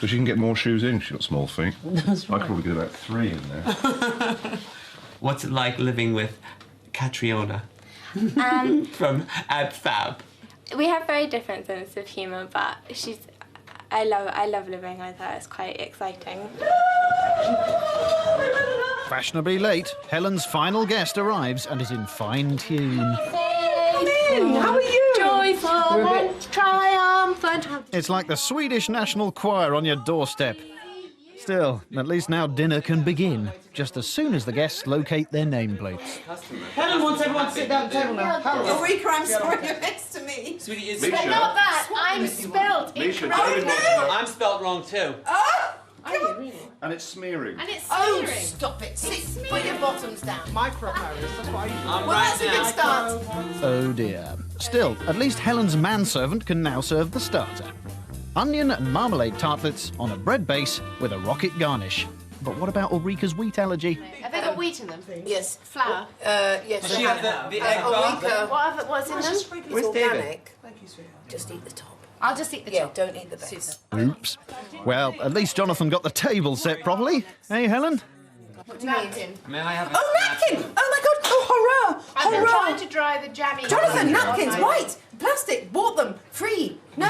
So she can get more shoes in. She's got small feet. That's I could probably get about 3 in there. What's it like living with Catriona from Ab Fab? We have very different sense of humour, but I love living with her. It's quite exciting. Fashionably late, Helen's final guest arrives and is in fine tune. How are you? Joyful and triumphant. It's like the Swedish National Choir on your doorstep. Still, at least now dinner can begin, just as soon as the guests locate their nameplates. Helen wants everyone to sit down at the table now. Eureka, I'm sorry, you're next to me. Sweetie, it's But not that. I'm spelt Misha, incorrectly. I'm spelt wrong too. And it's smearing. And it's Oh, smearing. stop it. Sit, put your bottoms down. Micro Paris, that's what I usually I'm Well, right that's a good now. start. Oh dear. Still, at least Helen's manservant can now serve the starter. Onion and marmalade tartlets on a bread base with a rocket garnish. But what about Ulrika's wheat allergy? Have they got wheat in them? Yes. Flour? Yes. She had the egg Eureka. What's in them? It's Where's David? organic. Thank you, sweetheart. Just eat the top. I'll just eat the Yeah, top. don't eat the base. Oops. Well, at least Jonathan got the table set properly. Hey, Helen? What do you mean? May I have Oh, napkin! Oh my God! Oh, hurrah! I've been Hurrah! trying to dry the jammy. Jonathan, napkins, white, plastic, bought them, free. No, I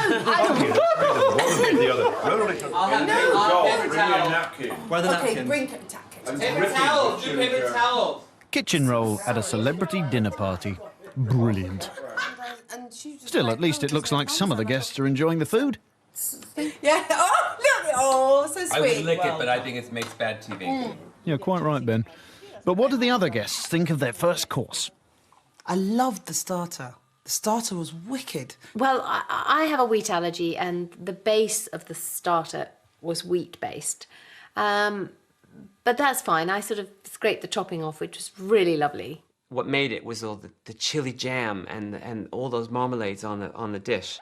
One get the other. I'll have paper towel. napkin. Where are the Okay, napkins? bring napkins. Paper towels, do paper towels. Kitchen roll at a celebrity dinner party. Brilliant. Still, at least it looks like some of the guests are enjoying the food. Yeah. Oh, look! Oh, so I would sweet. lick it, but I think it makes bad TV. You're quite right, Ben. But what do the other guests think of their first course? I loved the starter. The starter was wicked. Well, I have a wheat allergy, and the base of the starter was wheat-based. But that's fine. I sort of scraped the topping off, which was really lovely. What made it was all the chili jam and all those marmalades on the dish.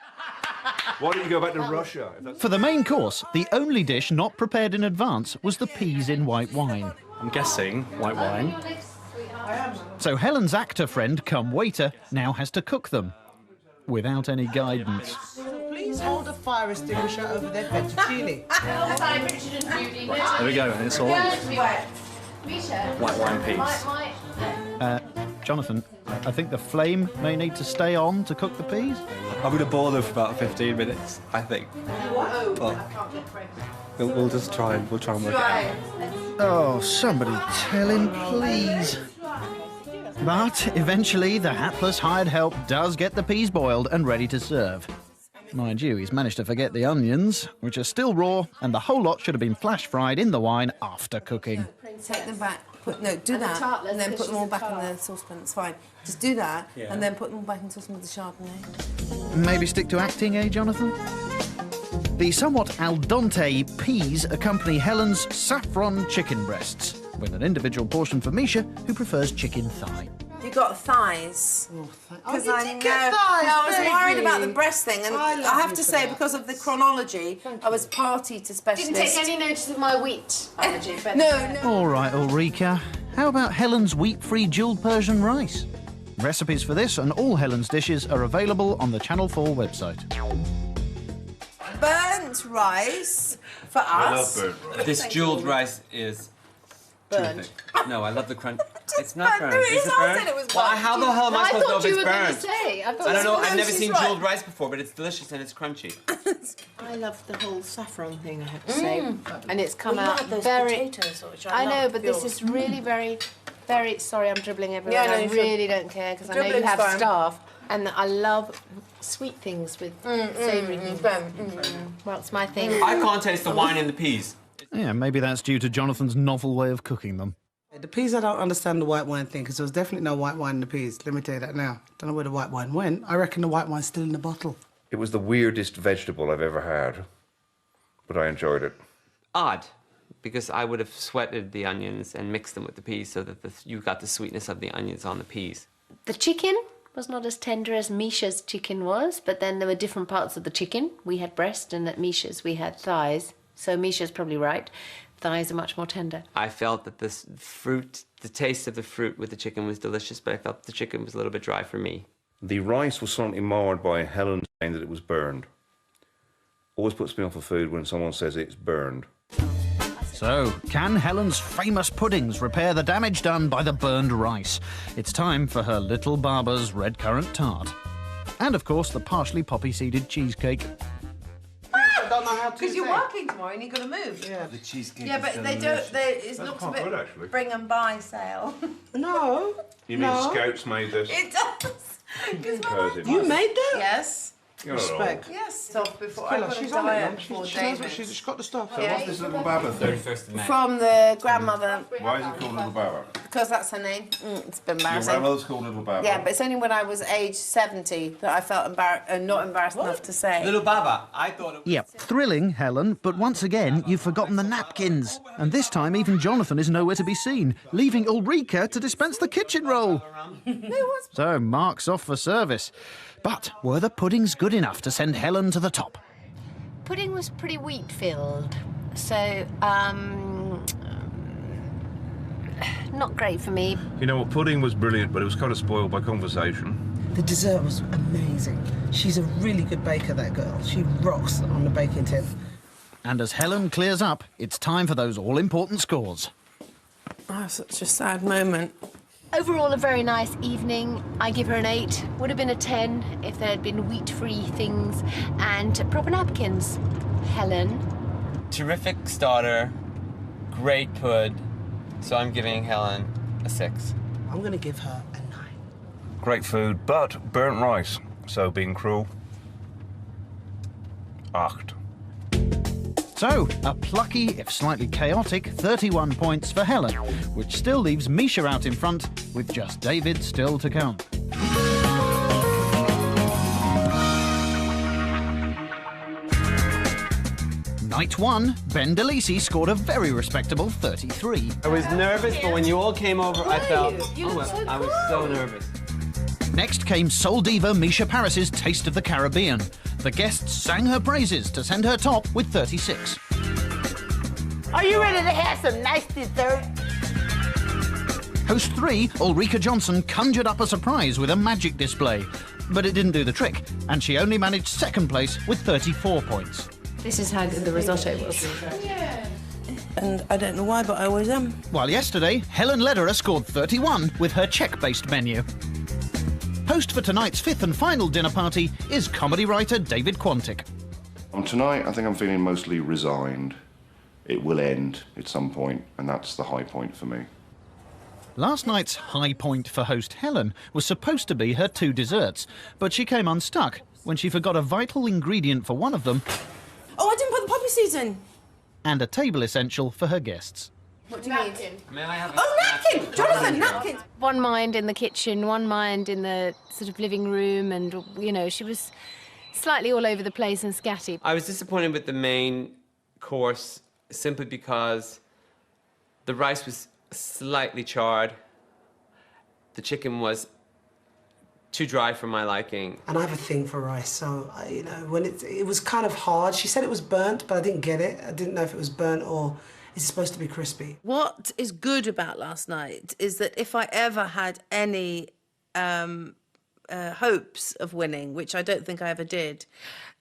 Why don't you go back to Russia? For the main course, the only dish not prepared in advance was the peas in white wine. I'm guessing white wine. So Helen's actor friend, come waiter, now has to cook them. Without any guidance. Please hold a fire extinguisher over their fettuccine. There we go, and it's all white wine peas. Jonathan, I think the flame may need to stay on to cook the peas. I'm going to boil them for about 15 minutes, I think. But we'll just try and work it out. Oh, somebody tell him, please. But eventually, the hapless hired help does get the peas boiled and ready to serve. Mind you, he's managed to forget the onions, which are still raw, and the whole lot should have been flash fried in the wine after cooking. Take them back. Do that, and then put them all back in the saucepan. It's fine. Just do that, and then put them all back in the saucepan with the Chardonnay. Maybe stick to acting, eh, Jonathan? The somewhat al dente peas accompany Helen's saffron chicken breasts, with an individual portion for Misha, who prefers chicken thigh. You got thighs. Because Oh, you did get thighs, I was worried baby. about the breast thing, and I love I have you to for say, that. because of the chronology, I was party to specialist. Didn't take any notice of my wheat allergy, but... No. All right, Ulrika. How about Helen's wheat-free jewelled Persian rice? Recipes for this and all Helen's dishes are available on the Channel 4 website. Burnt rice for us. This jeweled rice is Burnt. terrific. No, I love the crunch. It's not burnt. No, Is it I burnt? said it was Well, burnt. how the hell am I supposed to know if it's burnt? I I don't know. I've No, never she's seen right. jeweled rice before, but it's delicious and it's crunchy. I love the whole saffron thing, I have to say. And it's come Well, you out had those very... potatoes, which I know, love, but this yours. is really very... Sorry, I'm dribbling everywhere. Yeah, no, I you should. really don't care, because I know you Dribbling's have fine. staff. And I love sweet things with savoury things. Well, it's my thing. I can't taste the wine in the peas. Yeah, maybe that's due to Jonathan's novel way of cooking them. The peas, I don't understand the white wine thing, because there was definitely no white wine in the peas. Let me tell you that now. Don't know where the white wine went. I reckon the white wine's still in the bottle. It was the weirdest vegetable I've ever had, but I enjoyed it. Odd. because I would have sweated the onions and mixed them with the peas so that you got the sweetness of the onions on the peas. The chicken was not as tender as Misha's chicken was, but then there were different parts of the chicken. We had breast, and at Misha's we had thighs. So Misha's probably right. Thighs are much more tender. I felt that this fruit, the taste of the fruit with the chicken was delicious, but I felt the chicken was a little bit dry for me. The rice was slightly marred by Helen saying that it was burned. Always puts me off of food when someone says it's burned. So, can Helen's famous puddings repair the damage done by the burned rice? It's time for her little Barber's red currant tart. And, of course, the partially poppy-seeded cheesecake. I don't know how to. Because you're working tomorrow and you've got to move. Yeah. The cheesecake. Yeah, but they don't. It looks a bit actually. bring and buy sale. No. You mean Scouts made this? It does. You made that? Yes. Respect. Yes. Stuff before. Kill her. I got She's a on it, diet man. before She knows what David. she's got the stuff. So what's this little Baba thing? 31st of May. From the grandmother. Why is it called Little Baba? Because that's her name. It's been Your embarrassing. grandmother's called Little Baba? Yeah, but it's only when I was age 70 that I felt not embarrassed enough to say. Little Baba, I thought it was... Yep, thrilling, Helen, but once again, you've forgotten the napkins. And this time, even Jonathan is nowhere to be seen, leaving Ulrika to dispense the kitchen roll. So, Mark's off for service. But were the puddings good enough to send Helen to the top? Pudding was pretty wheat-filled, so, not great for me. You know what, pudding was brilliant, but it was kind of spoiled by conversation. The dessert was amazing. She's a really good baker, that girl. She rocks on the baking tin. And as Helen clears up, it's time for those all-important scores. Oh, such a sad moment. Overall, a very nice evening. I give her an 8. Would have been a 10 if there had been wheat-free things and proper napkins. Helen? Terrific starter, great pud, so I'm giving Helen a 6. I'm going to give her a 9. Great food, but burnt rice. So being cruel. 8. So, a plucky, if slightly chaotic, 31 points for Helen, which still leaves Misha out in front, with just David still to come. Night 1, Ben DeLisi scored a very respectable 33. I was nervous, but when you all came over, I felt... You look so I was so nervous. Next came soul diva Misha Paris's Taste of the Caribbean. The guests sang her praises to send her top with 36. Are you ready to have some nice dessert? Host 3, Ulrika Johnson, conjured up a surprise with a magic display. But it didn't do the trick, and she only managed second place with 34 points. This is how good the risotto was. And I don't know why, but I always am. While yesterday, Helen Lederer scored 31 with her Czech-based menu. Host for tonight's 5th and final dinner party is comedy writer David Quantick. Tonight, I think I'm feeling mostly resigned. It will end at some point, and that's the high point for me. Last night's high point for host Helen was supposed to be her 2 desserts, but she came unstuck when she forgot a vital ingredient for one of them. Oh, I didn't put the poppy seeds in. And a table essential for her guests. What do you mean? May I have Oh, napkin! Jonathan, napkins! One mind in the kitchen, one mind in the sort of living room, and, you know, she was slightly all over the place and scatty. I was disappointed with the main course simply because the rice was slightly charred. The chicken was too dry for my liking. And I have a thing for rice, so, you know, when it was kind of hard. She said it was burnt, but I didn't get it. I didn't know if it was burnt or is it supposed to be crispy. What is good about last night is that if I ever had any hopes of winning, which I don't think I ever did,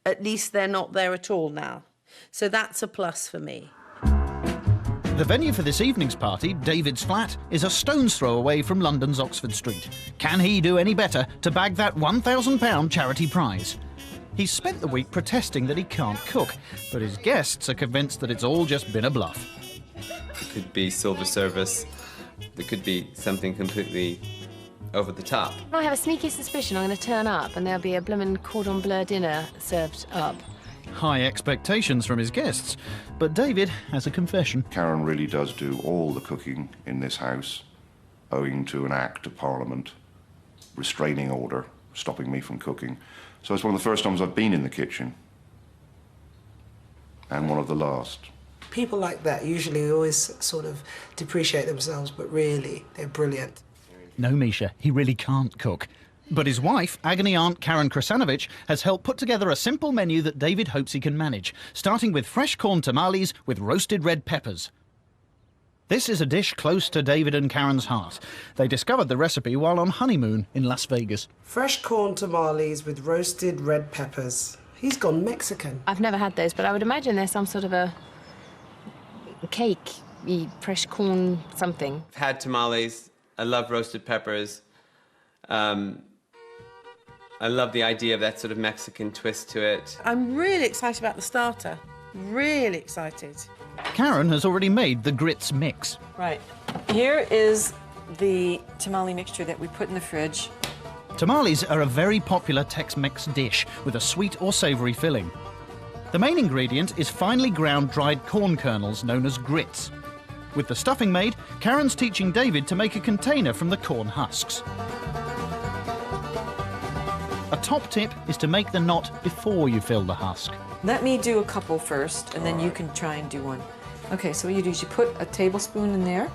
at least they're not there at all now. So that's a plus for me. The venue for this evening's party, David's flat, is a stone's throw away from London's Oxford Street. Can he do any better to bag that £1,000 charity prize? He's spent the week protesting that he can't cook, but his guests are convinced that it's all just been a bluff. It could be silver service. There could be something completely over the top. I have a sneaky suspicion I'm going to turn up and there'll be a bloomin' cordon bleu dinner served up. High expectations from his guests, but David has a confession. Karen really does do all the cooking in this house, owing to an act of Parliament, restraining order, stopping me from cooking. So it's one of the first times I've been in the kitchen, and one of the last. People like that usually always sort of depreciate themselves, but really, they're brilliant. No, Misha, he really can't cook. But his wife, agony aunt Karen Krasanovich, has helped put together a simple menu that David hopes he can manage, starting with fresh corn tamales with roasted red peppers. This is a dish close to David and Karen's heart. They discovered the recipe while on honeymoon in Las Vegas. Fresh corn tamales with roasted red peppers. He's gone Mexican. I've never had those, but I would imagine there's some sort of a cake, fresh corn something. I've had tamales. I love roasted peppers. I love the idea of that sort of Mexican twist to it. I'm really excited about the starter. Really excited. Karen has already made the grits mix. Right. Here is the tamale mixture that we put in the fridge. Tamales are a very popular Tex-Mex dish with a sweet or savoury filling. The main ingredient is finely ground dried corn kernels known as grits. With the stuffing made, Karen's teaching David to make a container from the corn husks. A top tip is to make the knot before you fill the husk. Let me do a couple first, and then you can try and do one. Okay, so what you do is you put a tablespoon in there.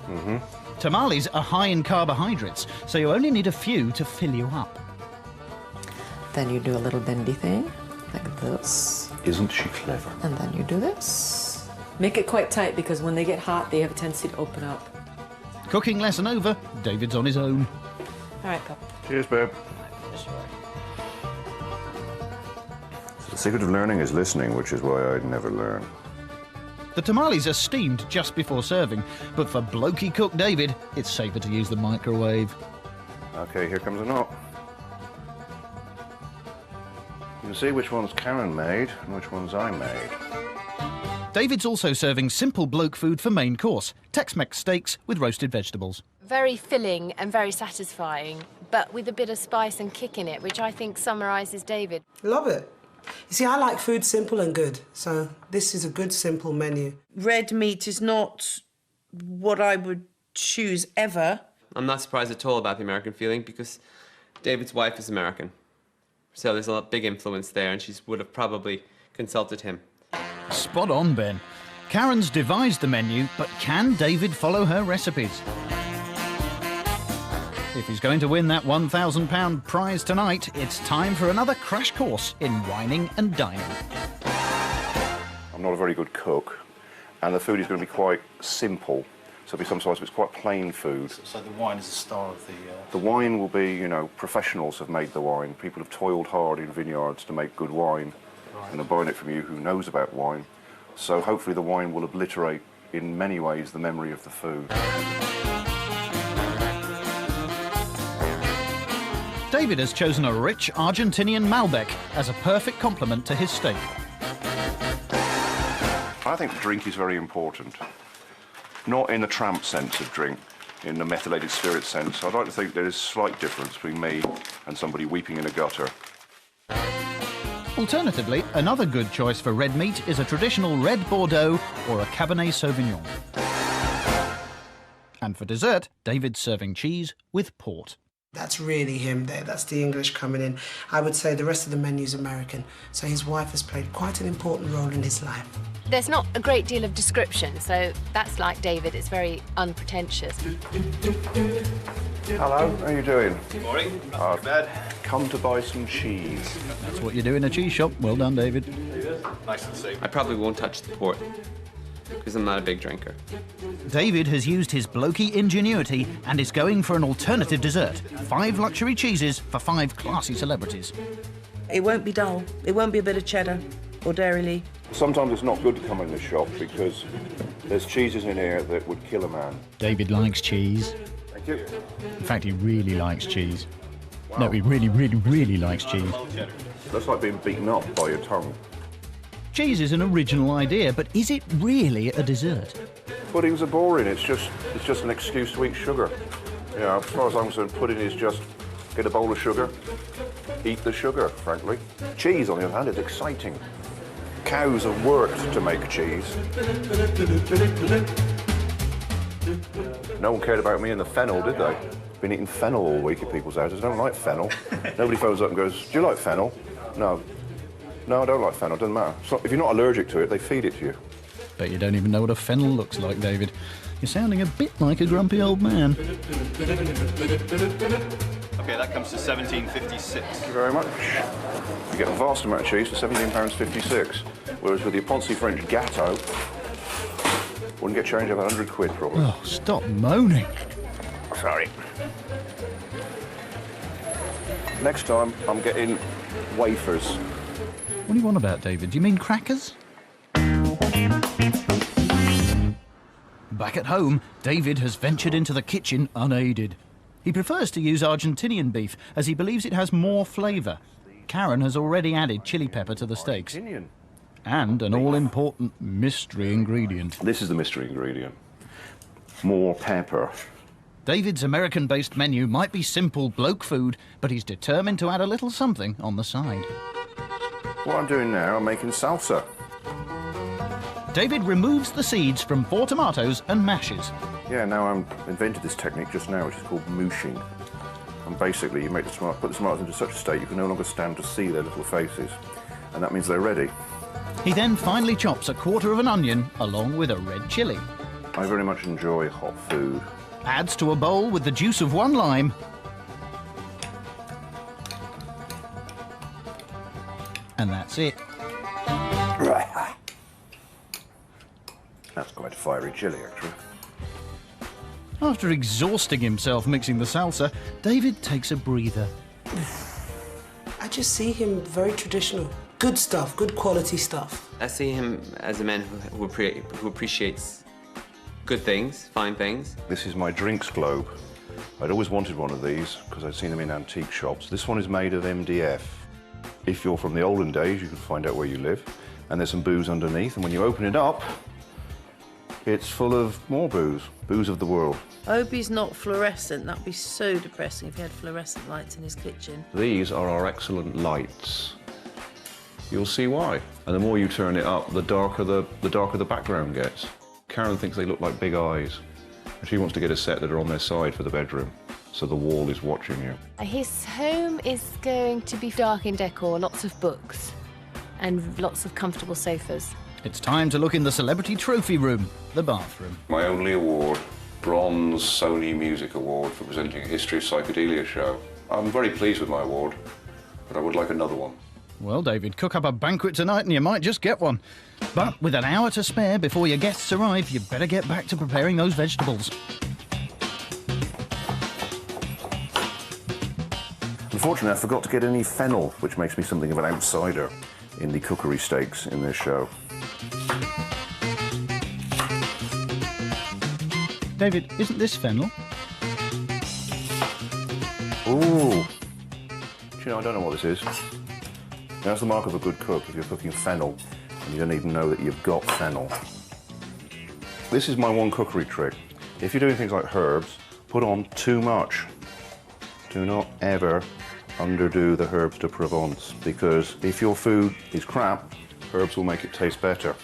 Tamales are high in carbohydrates, so you only need a few to fill you up. Then you do a little bendy thing, like this. Isn't she clever? And then you do this. Make it quite tight, because when they get hot, they have a tendency to open up. Cooking lesson over, David's on his own. All right, Pop. Cheers, babe. The secret of learning is listening, which is why I'd never learn. The tamales are steamed just before serving, but for blokey cook David, it's safer to use the microwave. Okay, here comes a knot. You can see which one's Karen made and which one's I made. David's also serving simple bloke food for main course, Tex-Mex steaks with roasted vegetables. Very filling and very satisfying, but with a bit of spice and kick in it, which I think summarises David. Love it. You see, I like food simple and good, so this is a good, simple menu. Red meat is not what I would choose ever. I'm not surprised at all about the American feeling because David's wife is American. So there's a big influence there, and she would have probably consulted him. Spot on, Ben. Karen's devised the menu, but can David follow her recipes? If he's going to win that £1,000 prize tonight, it's time for another crash course in whining and dining. I'm not a very good cook, and the food is going to be quite simple. So it'll be sometimes it's quite plain food. So the wine is the star of the... The wine will be, you know, professionals have made the wine. People have toiled hard in vineyards to make good wine, and they're buying it from you who knows about wine. So hopefully the wine will obliterate, in many ways, the memory of the food. David has chosen a rich Argentinian Malbec as a perfect complement to his steak. I think drink is very important. Not in the tramp sense of drink, in the methylated spirit sense. I'd like to think there is a slight difference between me and somebody weeping in a gutter. Alternatively, another good choice for red meat is a traditional red Bordeaux or a Cabernet Sauvignon. And for dessert, David's serving cheese with port. That's really him there. That's the English coming in. I would say the rest of the menu's American, so his wife has played quite an important role in his life. There's not a great deal of description, so that's like David. It's very unpretentious. Hello, how are you doing? Good morning. Not too bad. Come to buy some cheese. That's what you do in a cheese shop. Well done, David. Nice and safe. I probably won't touch the port because I'm not a big drinker. David has used his blokey ingenuity and is going for an alternative dessert. 5 luxury cheeses for 5 classy celebrities. It won't be dull. It won't be a bit of cheddar or dairy. Sometimes it's not good to come in this shop because there's cheeses in here that would kill a man. David likes cheese. Thank you. In fact, he really likes cheese. Wow. No, he really, really, really likes cheese. That's like being beaten up by your tongue. Cheese is an original idea, but is it really a dessert? Puddings are boring. It's just an excuse to eat sugar. You know, as far as I'm concerned, pudding is just get a bowl of sugar, eat the sugar, frankly. Cheese, on the other hand, is exciting. Cows have worked to make cheese. No one cared about me and the fennel, did they? Been eating fennel all week at people's houses. I don't like fennel. Nobody phones up and goes, do you like fennel? No. No, I don't like fennel. It doesn't matter. So if you're not allergic to it, they feed it to you. Bet you don't even know what a fennel looks like, David. You're sounding a bit like a grumpy old man. Okay, that comes to £17.56. Thank you very much. You get a vast amount of cheese for £17.56, whereas with the Ponzi French Gâteau, wouldn't get change over 100 quid probably. Oh, stop moaning. Sorry. Next time, I'm getting wafers. What do you want about, David? Do you mean crackers? Back at home, David has ventured into the kitchen unaided. He prefers to use Argentinian beef, as he believes it has more flavour. Karen has already added chili pepper to the steaks. And an all-important mystery ingredient. This is the mystery ingredient. More pepper. David's American-based menu might be simple bloke food, but he's determined to add a little something on the side. What I'm doing now, I'm making salsa. David removes the seeds from 4 tomatoes and mashes. Yeah, now I've invented this technique just now, which is called mooshing. And basically, you make put the tomatoes into such a state you can no longer stand to see their little faces. And that means they're ready. He then finely chops a quarter of an onion along with a red chilli. I very much enjoy hot food. Adds to a bowl with the juice of 1 lime. And that's it. Right. That's quite a fiery chili, actually. After exhausting himself mixing the salsa, David takes a breather. I just see him very traditional. Good stuff, good quality stuff. I see him as a man who appreciates good things, fine things. This is my drinks globe. I'd always wanted one of these because I'd seen them in antique shops. This one is made of MDF. If you're from the olden days, you can find out where you live. And there's some booze underneath, and when you open it up, it's full of more booze. Booze of the world. I hope he's not fluorescent. That'd be so depressing if he had fluorescent lights in his kitchen. These are our excellent lights. You'll see why. And the more you turn it up, the darker the background gets. Karen thinks they look like big eyes. And she wants to get a set that are on their side for the bedroom, so the wall is watching you. His home is going to be dark in decor, lots of books and lots of comfortable sofas. It's time to look in the celebrity trophy room, the bathroom. My only award, Bronze Sony Music Award for presenting a History of Psychedelia show. I'm very pleased with my award, but I would like another one. Well, David, cook up a banquet tonight and you might just get one. But with an hour to spare before your guests arrive, you better get back to preparing those vegetables. Unfortunately, I forgot to get any fennel, which makes me something of an outsider in the cookery stakes in this show. David, isn't this fennel? Ooh. Do you know, I don't know what this is. That's the mark of a good cook, if you're cooking fennel and you don't even know that you've got fennel. This is my one cookery trick. If you're doing things like herbs, put on too much. Do not ever underdo the herbs de Provence, because if your food is crap, herbs will make it taste better.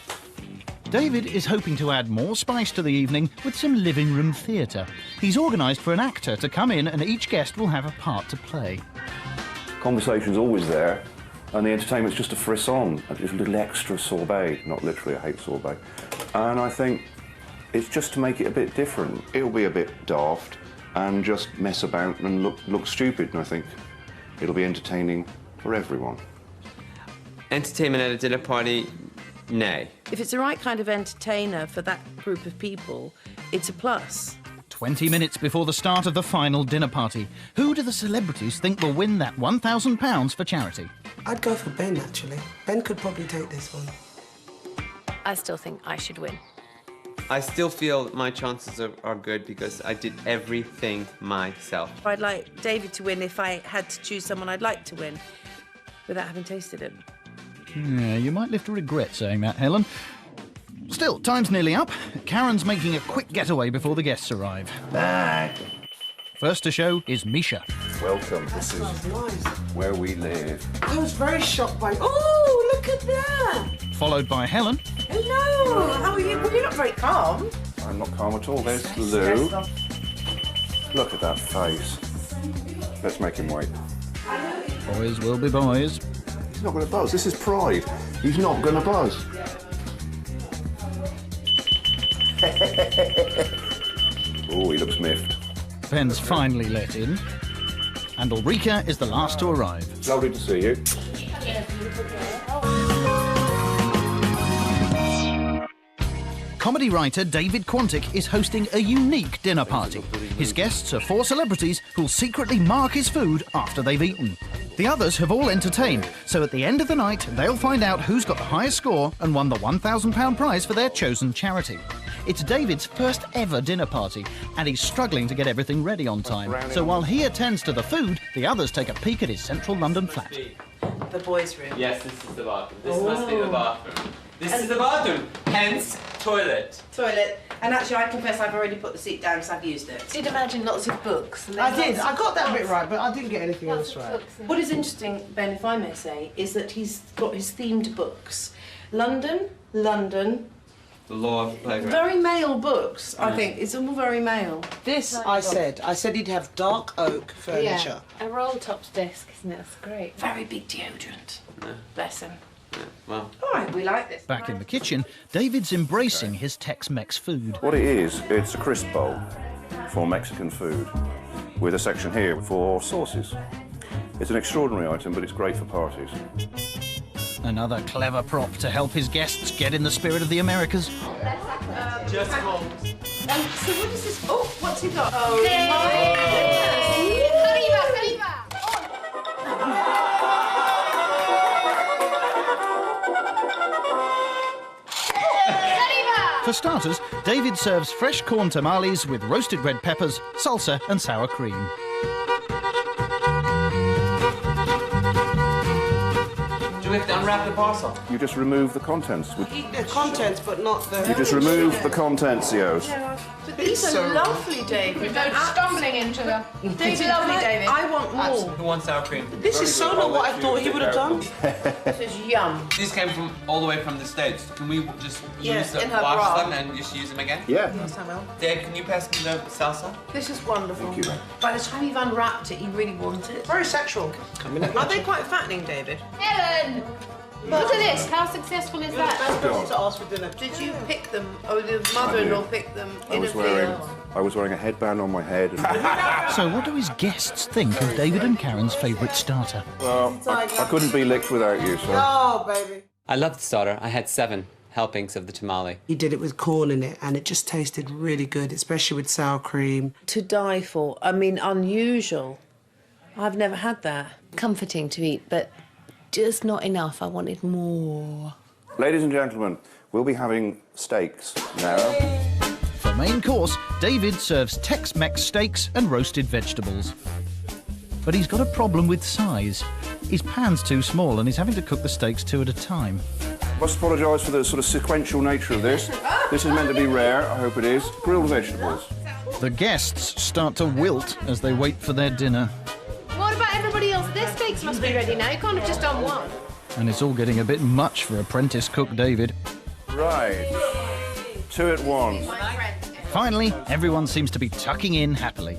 David is hoping to add more spice to the evening with some living room theatre. He's organised for an actor to come in and each guest will have a part to play. Conversation's always there, and the entertainment's just a frisson, just a little extra sorbet. Not literally, I hate sorbet. And I think it's just to make it a bit different. It'll be a bit daft and just mess about and look stupid, and I think it'll be entertaining for everyone. Entertainment at a dinner party, nay. If it's the right kind of entertainer for that group of people, it's a plus. 20 minutes before the start of the final dinner party. Who do the celebrities think will win that £1,000 for charity? I'd go for Ben, actually. Ben could probably take this one. I still think I should win. I still feel my chances are good because I did everything myself. I'd like David to win if I had to choose someone I'd like to win without having tasted him. Yeah, you might live to regret saying that, Helen. Still, time's nearly up. Karen's making a quick getaway before the guests arrive. Bye. First to show is Misha. Welcome. This is where we live. I was very shocked by... Oh, look at that! Followed by Helen. Hello, how are you? Well, you're not very calm. I'm not calm at all. There's Lou. Look at that face. Let's make him wait. Boys will be boys. He's not going to buzz. This is pride. He's not going to buzz. Oh, he looks miffed. Ben's finally let in, and Ulrika is the last to arrive. Lovely to see you. Comedy writer David Quantick is hosting a unique dinner party. His guests are 4 celebrities who'll secretly mark his food after they've eaten. The others have all entertained, so at the end of the night, they'll find out who's got the highest score and won the £1,000 prize for their chosen charity. It's David's first ever dinner party, and he's struggling to get everything ready on time. So while he attends to the food, the others take a peek at his central London flat. The boys' room. Yes, this is the bathroom. This must be the bathroom. This is the bathroom, hence toilet. Toilet. And actually, I confess I've already put the seat down because I've used it. Did imagine lots of books. I did. I got that bit right, but I didn't get anything else right. What is interesting, Ben, if I may say, is that he's got his themed books. London, London. The law of playground. Very male books, I think. It's all very male. This, I said he'd have dark oak furniture. Yeah, a roll-top desk, isn't it? That's great. Very big deodorant. Yeah. Bless him. Yeah, well. All right, we like this. Back in the kitchen, David's embracing his Tex-Mex food. What it is, it's a crisp bowl for Mexican food with a section here for sauces. It's an extraordinary item, but it's great for parties. Another clever prop to help his guests get in the spirit of the Americas. Just home. So what is this? Oh, what's he got? Oh, For starters, David serves fresh corn tamales with roasted red peppers, salsa and sour cream. Do we have to unwrap the parcel? You just remove the contents. Eat the contents, but not the... You just remove the contentsios. Yeah, but these are lovely, David. Don't stumbling into them. David, I want more. Who wants sour cream? This is so not what I thought he would have done. This is yum. These came from all the way from the States. Can we just use them, in her wash bra. them and just use them again? Yeah. Yes, I will. Dave, can you pass me the salsa? This is wonderful. Thank you. By the time you've unwrapped it, you really want it. Very sexual. Are they quite fattening, David? Helen! Look at this. How successful is that? Best person to ask for dinner. Did you pick them, or the mother-in-law picked them in a field? I was wearing a headband on my head. So what do his guests think of David and Karen's favourite starter? Well, I couldn't be licked without you, so... Oh, baby. I love the starter. I had 7 helpings of the tamale. He did it with corn in it, and it just tasted really good, especially with sour cream. To die for. I mean, unusual. I've never had that. Comforting to eat, but just not enough. I wanted more. Ladies and gentlemen, we'll be having steaks now. For main course, David serves Tex-Mex steaks and roasted vegetables. But he's got a problem with size. His pan's too small and he's having to cook the steaks 2 at a time. I must apologise for the sort of sequential nature of this. This is meant to be rare, I hope it is. Grilled vegetables. The guests start to wilt as they wait for their dinner. What about everybody else? Their steaks must be ready now. You can't have just done one. And it's all getting a bit much for apprentice cook David. Right. 2 at once. Finally, everyone seems to be tucking in happily.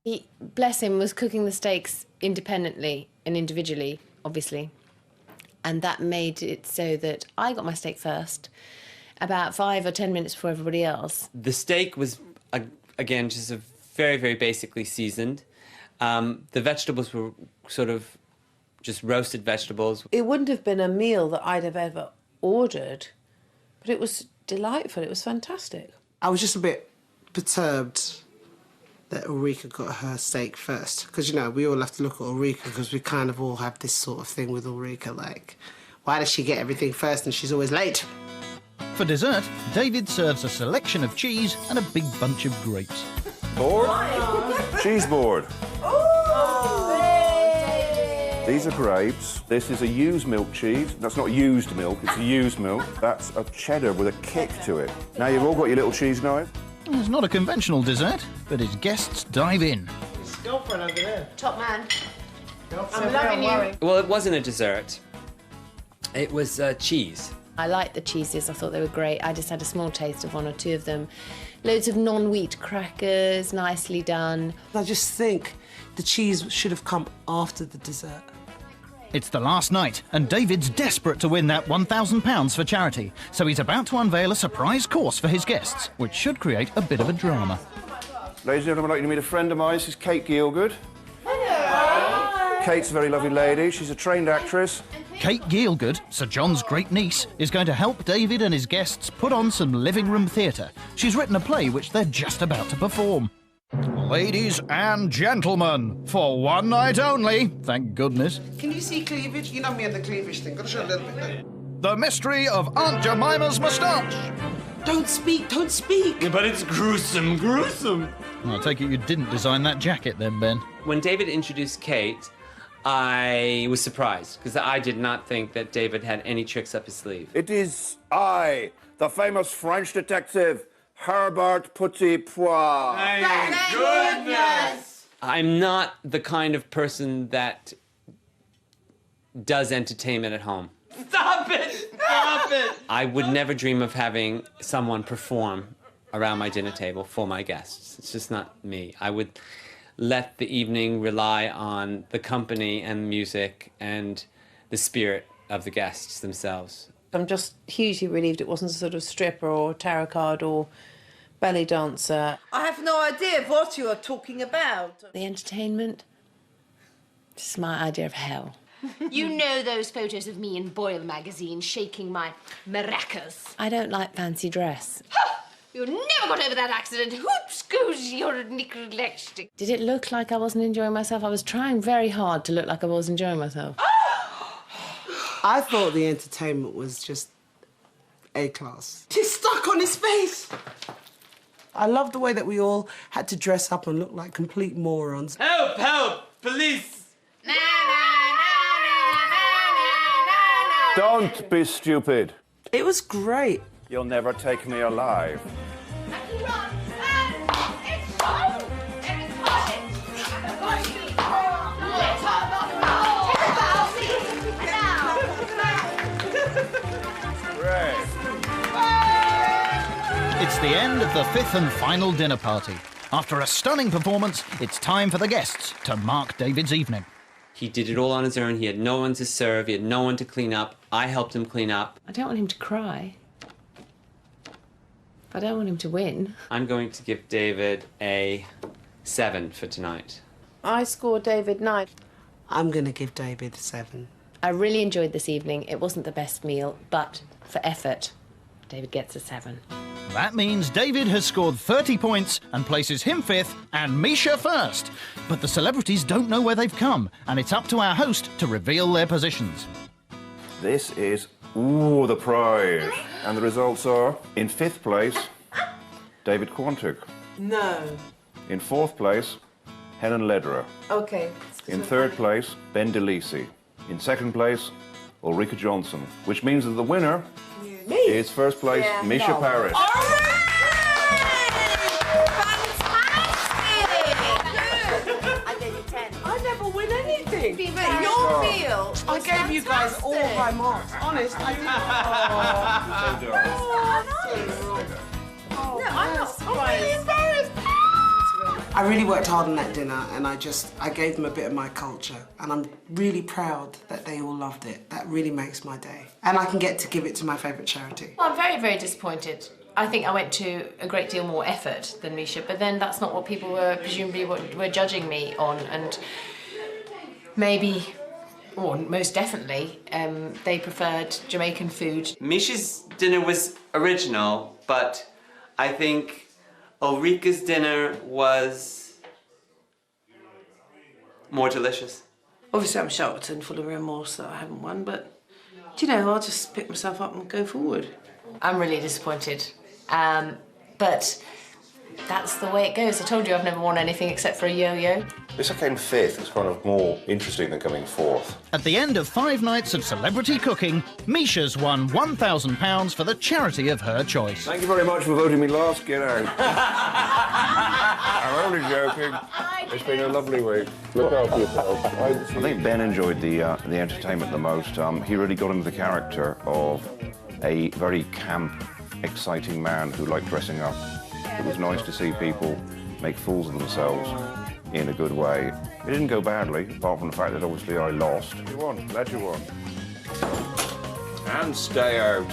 He, bless him, was cooking the steaks independently and individually, obviously. And that made it so that I got my steak first, about 5 or 10 minutes before everybody else. The steak was, again, just a very, very basically seasoned. The vegetables were sort of just roasted vegetables. It wouldn't have been a meal that I'd have ever ordered, but it was delightful. It was fantastic. I was just a bit perturbed that Ulrika got her steak first. Because, you know, we all have to look at Ulrika because we kind of all have this sort of thing with Ulrika, like, why does she get everything first and she's always late? For dessert, David serves a selection of cheese and a big bunch of grapes. Board? Cheese board. These are grapes. This is a used milk cheese. That's not used milk, it's a used milk. That's a cheddar with a kick to it. Now you've all got your little cheese knife. It's not a conventional dessert, but his guests dive in. His girlfriend over there. Top man. I'm loving you. Well, it wasn't a dessert. It was cheese. I liked the cheeses. I thought they were great. I just had a small taste of 1 or 2 of them. Loads of non-wheat crackers, nicely done. I just think the cheese should have come after the dessert. It's the last night, and David's desperate to win that £1,000 for charity, so he's about to unveil a surprise course for his guests, which should create a bit of a drama. Ladies and gentlemen, I'd like you to meet a friend of mine. This is Kate Gielgud. Hello. Kate's a very lovely lady. She's a trained actress. Kate Gielgud, Sir John's great niece, is going to help David and his guests put on some living room theatre. She's written a play which they're just about to perform. Ladies and gentlemen, for one night only, thank goodness, Can you see cleavage? You know me and the cleavage thing. Gotta show a little bit there. the mystery of Aunt Jemima's moustache. Don't speak, don't speak. Yeah, but it's gruesome, gruesome. I take it you didn't design that jacket then, Ben. When David introduced Kate, I was surprised because I did not think that David had any tricks up his sleeve. It is I, the famous French detective, Herbert Petit-Pois. Thank goodness! I'm not the kind of person that does entertainment at home. Stop it! Stop it! I would never dream of having someone perform around my dinner table for my guests. It's just not me. I would let the evening rely on the company and music and the spirit of the guests themselves. I'm just hugely relieved it wasn't a sort of stripper or tarot card or belly dancer. I have no idea what you are talking about. The entertainment, just my idea of hell. You know those photos of me in Boyle magazine shaking my maracas. I don't like fancy dress. You never got over that accident. Whoops goes your neglect. Did it look like I wasn't enjoying myself? I was trying very hard to look like I was enjoying myself. I thought the entertainment was just A-class. He's stuck on his face. I love the way that we all had to dress up and look like complete morons. Help! Help! Police! Don't be stupid. It was great. You'll never take me alive. It's the end of the fifth and final dinner party. After a stunning performance, it's time for the guests to mark David's evening. He did it all on his own. He had no one to serve. He had no one to clean up. I helped him clean up. I don't want him to cry. I don't want him to win. I'm going to give David a 7 for tonight. I scored David 9. I'm going to give David a 7. I really enjoyed this evening. It wasn't the best meal, but for effort, David gets a 7. That means David has scored 30 points and places him 5th and Misha 1st. But the celebrities don't know where they've come, and it's up to our host to reveal their positions. This is, the prize. And the results are, in 5th place, David Quantick. No. In 4th place, Helen Lederer. Okay. In 3rd place, Ben DeLisi. In 2nd place, Ulrika Johnson, which means that the winner is 1st place, Misha Paris. I gave you 10. I never win anything. But your meal. I gave you guys all high marks. Honest, I did. No, I'm not surprised. I really worked hard on that dinner, and I gave them a bit of my culture, and I'm really proud that they all loved it. That really makes my day. And I can get to give it to my favourite charity. Well, I'm very, very disappointed. I think I went to a great deal more effort than Misha, but then that's not what people were presumably were judging me on, and maybe, or most definitely, they preferred Jamaican food. Misha's dinner was original, but I think Ulrika's dinner was more delicious. Obviously, I'm shocked and full of remorse that I haven't won, but, you know, I'll just pick myself up and go forward. I'm really disappointed, but that's the way it goes. I told you I've never won anything except for a yo-yo. This I came 5th. It's kind of more interesting than coming 4th. At the end of 5 nights of celebrity cooking, Misha's won £1,000 for the charity of her choice. Thank you very much for voting me last. Get out. I'm only joking. It's been a lovely week. Look after yourself. I think Ben enjoyed the entertainment the most. He really got into the character of a very camp, exciting man who liked dressing up. It was nice to see people make fools of themselves in a good way. It didn't go badly, apart from the fact that obviously I lost. You won, glad you won. And stay out.